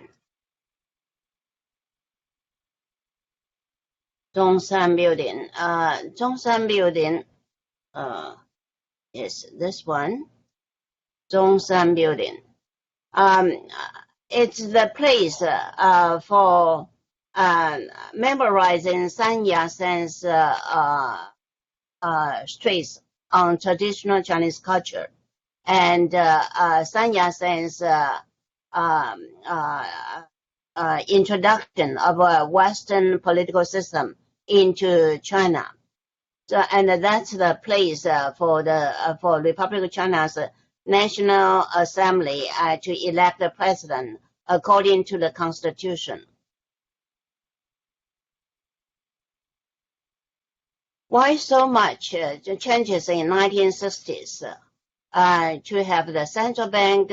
Zhongshan Building. Zhongshan Building is this one. Zhongshan Building. It's the place for memorizing Sun Yat-sen's traits on traditional Chinese culture, and Sun Yat-sen's introduction of a Western political system into China. So, and that's the place for Republic of China's National Assembly to elect the president according to the Constitution. Why so much changes in 1960s to have the central bank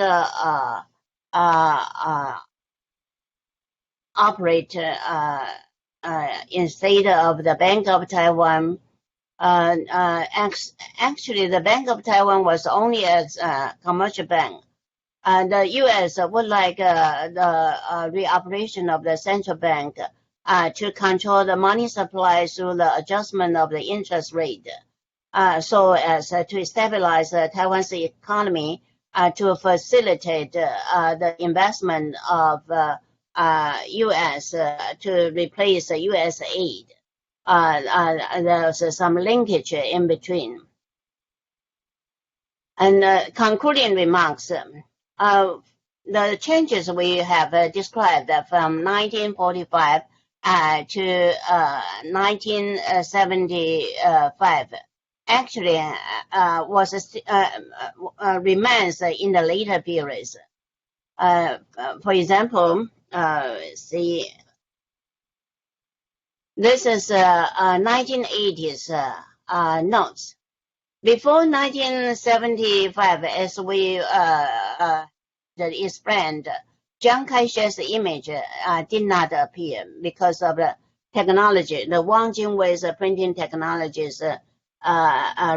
operate instead of the Bank of Taiwan? Actually, the Bank of Taiwan was only a commercial bank. The U.S. would like the reoperation of the central bank to control the money supply through the adjustment of the interest rate, so as to stabilize Taiwan's economy, to facilitate the investment of U.S. To replace U.S. aid. There's some linkage in between. And concluding remarks, the changes we have described from 1945 to 1975 actually remains in the later periods. For example, see, this is 1980s notes. Before 1975, as we explained, Chiang Kai-shek's image did not appear because of the technology, the Wang Jingwei's printing technologies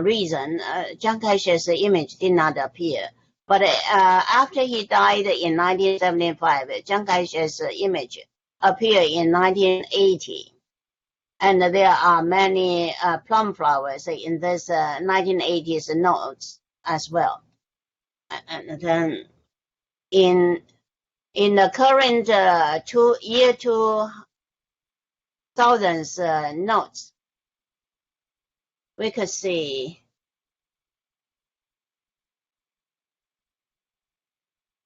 reason. Chiang Kai-shek's image did not appear. But after he died in 1975, Chiang Kai-shek's image appeared in 1980. And there are many plum flowers in this 1980s notes as well. And then in the current year 2000's notes, we could see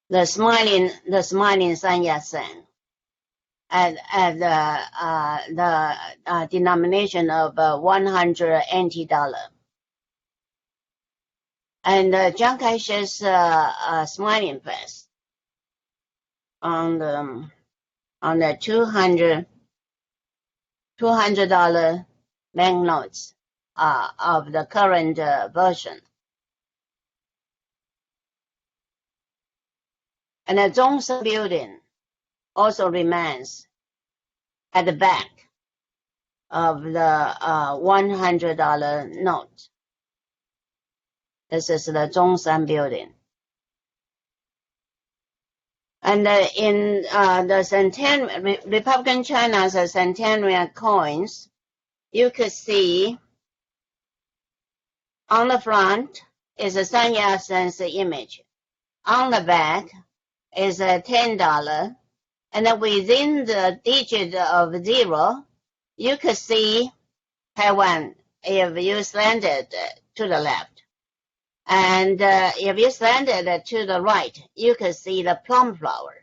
the smiling Sun Yat-sen at the denomination of 100 NT dollar. And Chiang Kai-shek's smiling face on the $200 banknotes of the current version. And the Zhongshan building also remains at the back of the $100 note. This is the Zhongshan building. And in the Republican China's centennial coins, you could see on the front is a Sun Yat-sen's image. On the back is a $10. And then within the digit of 0, you could see Taiwan if you slanted to the left. And if you slanted to the right, you could see the plum flower.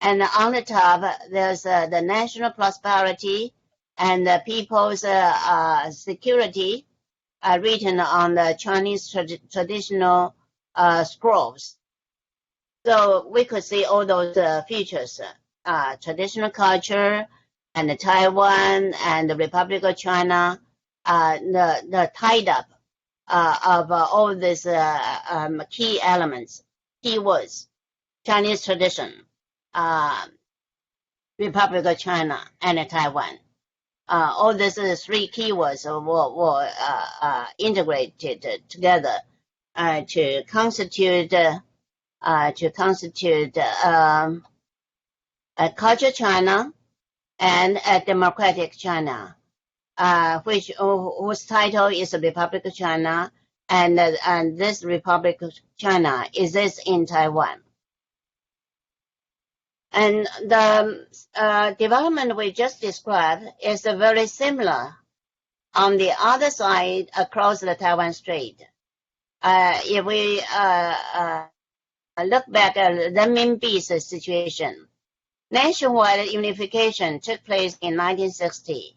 And on the top, there's the national prosperity and the people's security written on the Chinese traditional scrolls. So we could see all those features, traditional culture and Taiwan and the Republic of China, the tied up of all these key elements, key words, Chinese tradition, Republic of China, and Taiwan. All these 3 keywords were integrated together to constitute a culture China and a democratic China, whose title is the Republic of China, and this Republic of China exists in Taiwan. And the development we just described is very similar on the other side across the Taiwan Strait. If we look back at renminbi's situation, nationwide unification took place in 1960.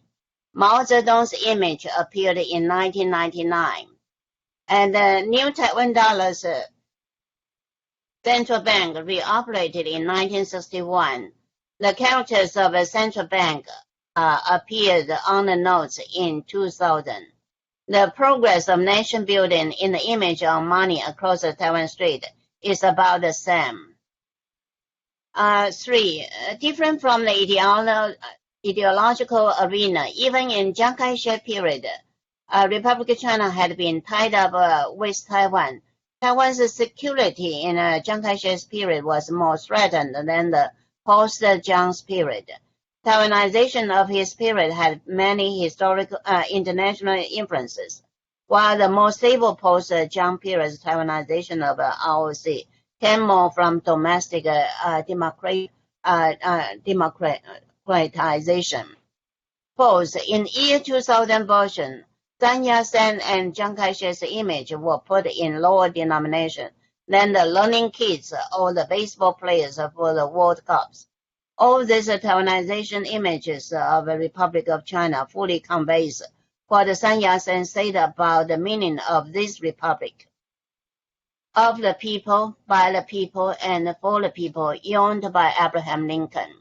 Mao Zedong's image appeared in 1999. And the new Taiwan dollars central bank reoperated in 1961. The characters of a central bank appeared on the notes in 2000. The progress of nation building in the image of money across the Taiwan Strait is about the same. 3. Different from the ideological arena, even in Chiang Kai-shek period, Republic of China had been tied up with Taiwan. Taiwan's security in Chiang Kai-shek's period was more threatened than the post-Chiang's period. Taiwanization of his period had many historical international influences, while the more stable post-Chiang period's Taiwanization of ROC came more from domestic democratization. Both in year 2000 version, Sun Yat-sen and Chiang Kai-shek's image were put in lower denomination than the learning kids or the baseball players for the World Cups. All these Taiwanization images of the Republic of China fully conveys what Sun Yat-sen said about the meaning of this republic. Of the people, by the people, and for the people, yawned by Abraham Lincoln.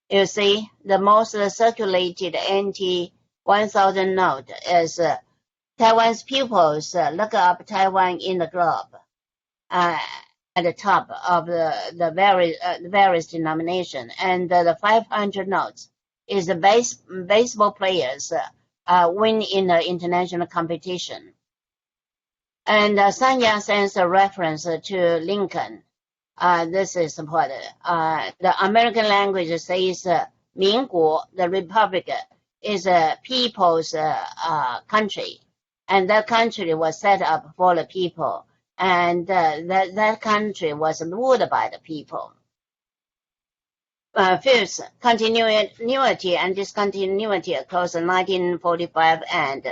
You see, the most circulated anti-1000 note is Taiwan's pupils look up Taiwan in the globe. At the top of the various denomination, and the 500 notes is the baseball players win in the international competition. And Sun Yat-sen's reference to Lincoln, this is what the American language says 民国, the republic, is a people's country, and that country was set up for the people. And that country was ruled by the people. First, continuity and discontinuity across 1945 and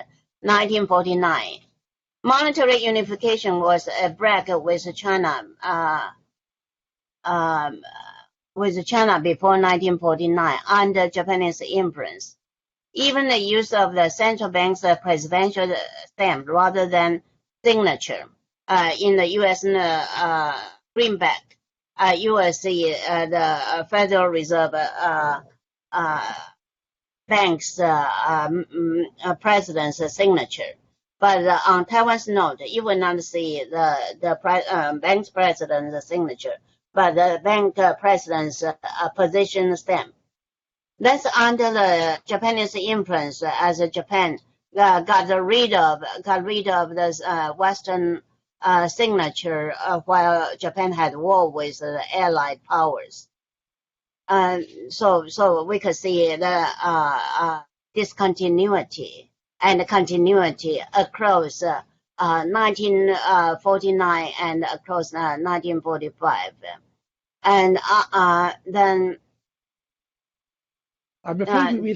1949. Monetary unification was a break with China before 1949 under Japanese influence. Even the use of the central bank's presidential stamp rather than signature. In the U.S. greenback, you will see the Federal Reserve Bank's president's signature. But on Taiwan's note, you will not see the bank's president's signature, but the bank president's position stamp. That's under the Japanese influence, as Japan got rid of this Western signature while Japan had war with the Allied powers. So we could see the discontinuity and continuity across 1949 and across 1945. And then I'm afraid we're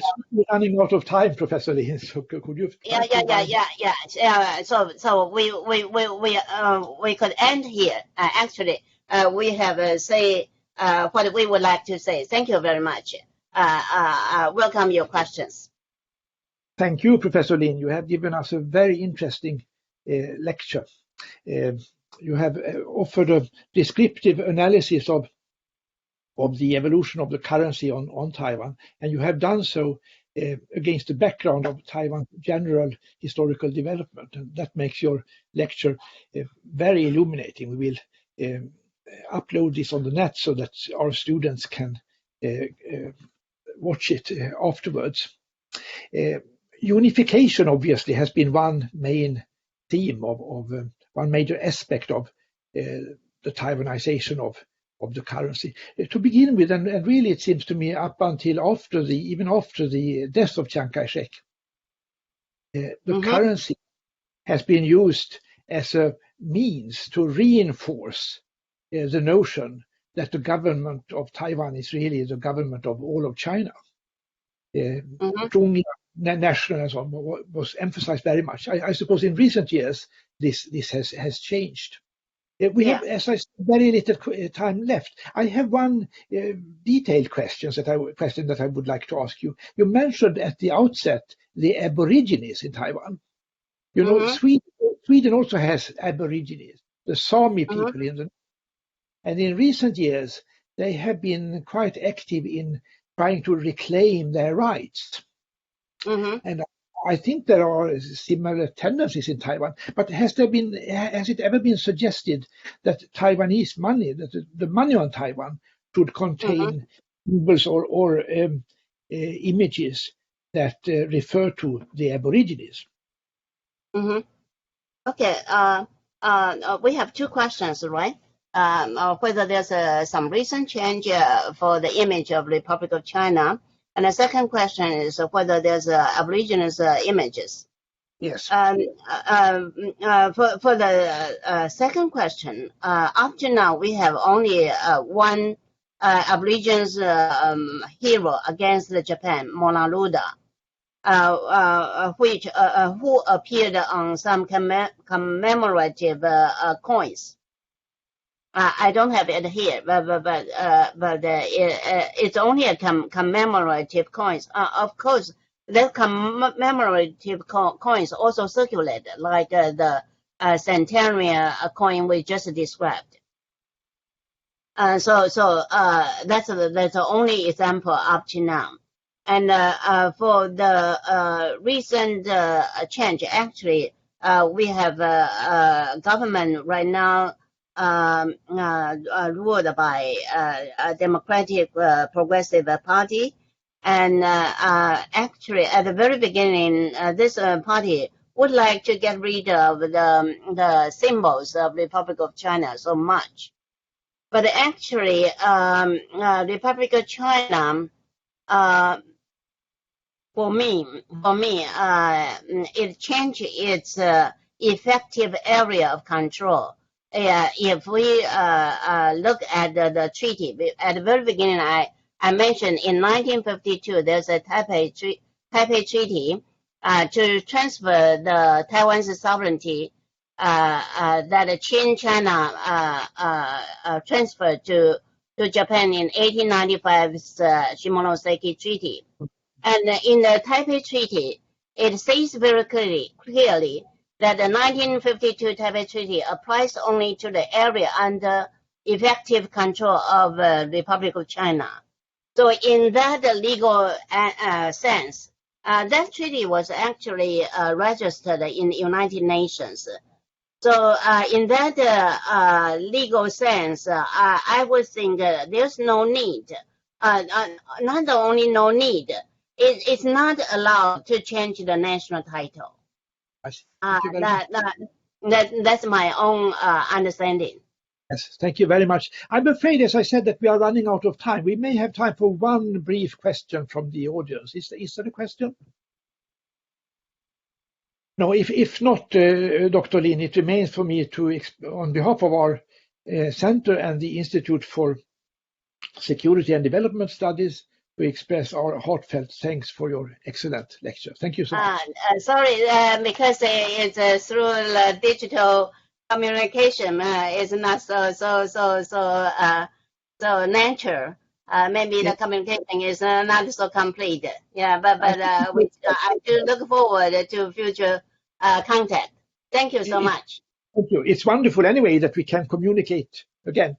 running out of time, Professor Lin. So could you? Yeah. So we could end here. Actually, we have say what we would like to say. Thank you very much. Welcome your questions. Thank you, Professor Lin. You have given us a very interesting lecture. You have offered a descriptive analysis of the evolution of the currency on Taiwan, and you have done so against the background of Taiwan's general historical development, and that makes your lecture very illuminating. We will upload this on the net so that our students can watch it afterwards. Unification obviously has been one main theme of one major aspect of the Taiwanization of the currency. To begin with, and really it seems to me up until even after the death of Chiang Kai-shek, the currency has been used as a means to reinforce the notion that the government of Taiwan is really the government of all of China. Nationalism was emphasized very much. I suppose in recent years this has changed. We have, as I said, very little time left. I have one detailed question that I would like to ask you. You mentioned at the outset the Aborigines in Taiwan. You know, Sweden also has Aborigines, the Sami people and in recent years they have been quite active in trying to reclaim their rights. And I think there are similar tendencies in Taiwan, but has it ever been suggested that Taiwanese money, that the money on Taiwan should contain symbols or images that refer to the Aborigines? Okay, we have two questions, right? Whether there's some recent change for the image of Republic of China. And the second question is whether there's Aborigines images. Yes. For the second question, up to now we have only one Aborigines hero against Japan, Monaluda, who appeared on some commemorative coins. I don't have it here, but it's only a commemorative coins. Of course, the commemorative coins also circulated, like the centennial coin we just described. So that's the only example up to now. And for the recent change, actually, we have a government right now ruled by a Democratic Progressive Party. And actually, at the very beginning, this party would like to get rid of the symbols of the Republic of China so much. But actually, Republic of China, for me, it changed its effective area of control. If we look at the treaty, at the very beginning, I mentioned in 1952, there's a Taipei Treaty to transfer the Taiwan's sovereignty that Qing China transferred to Japan in 1895's Shimonoseki Treaty. And in the Taipei Treaty, it says very clearly that the 1952 Taipei Treaty applies only to the area under effective control of the Republic of China. So in that legal sense, that treaty was actually registered in the United Nations. So in that legal sense, I would think there's no need, not only no need, it's not allowed to change the national title. That's my own understanding. Yes, thank you very much. I'm afraid, as I said, that we are running out of time. We may have time for one brief question from the audience. Is there a question? No, if not, Dr. Lin, it remains for me to, on behalf of our center and the Institute for Security and Development Studies, to express our heartfelt thanks for your excellent lecture. Thank you so much. Sorry, because it's through digital communication, it's not so natural. Maybe the communication is not so complete. Yeah, but I do look forward to future contact. Thank you so much. Thank you. It's wonderful anyway that we can communicate again.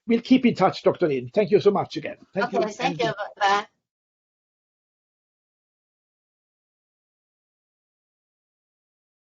We'll keep in touch, Dr. Lin. Thank you so much again. Thank you. Bye.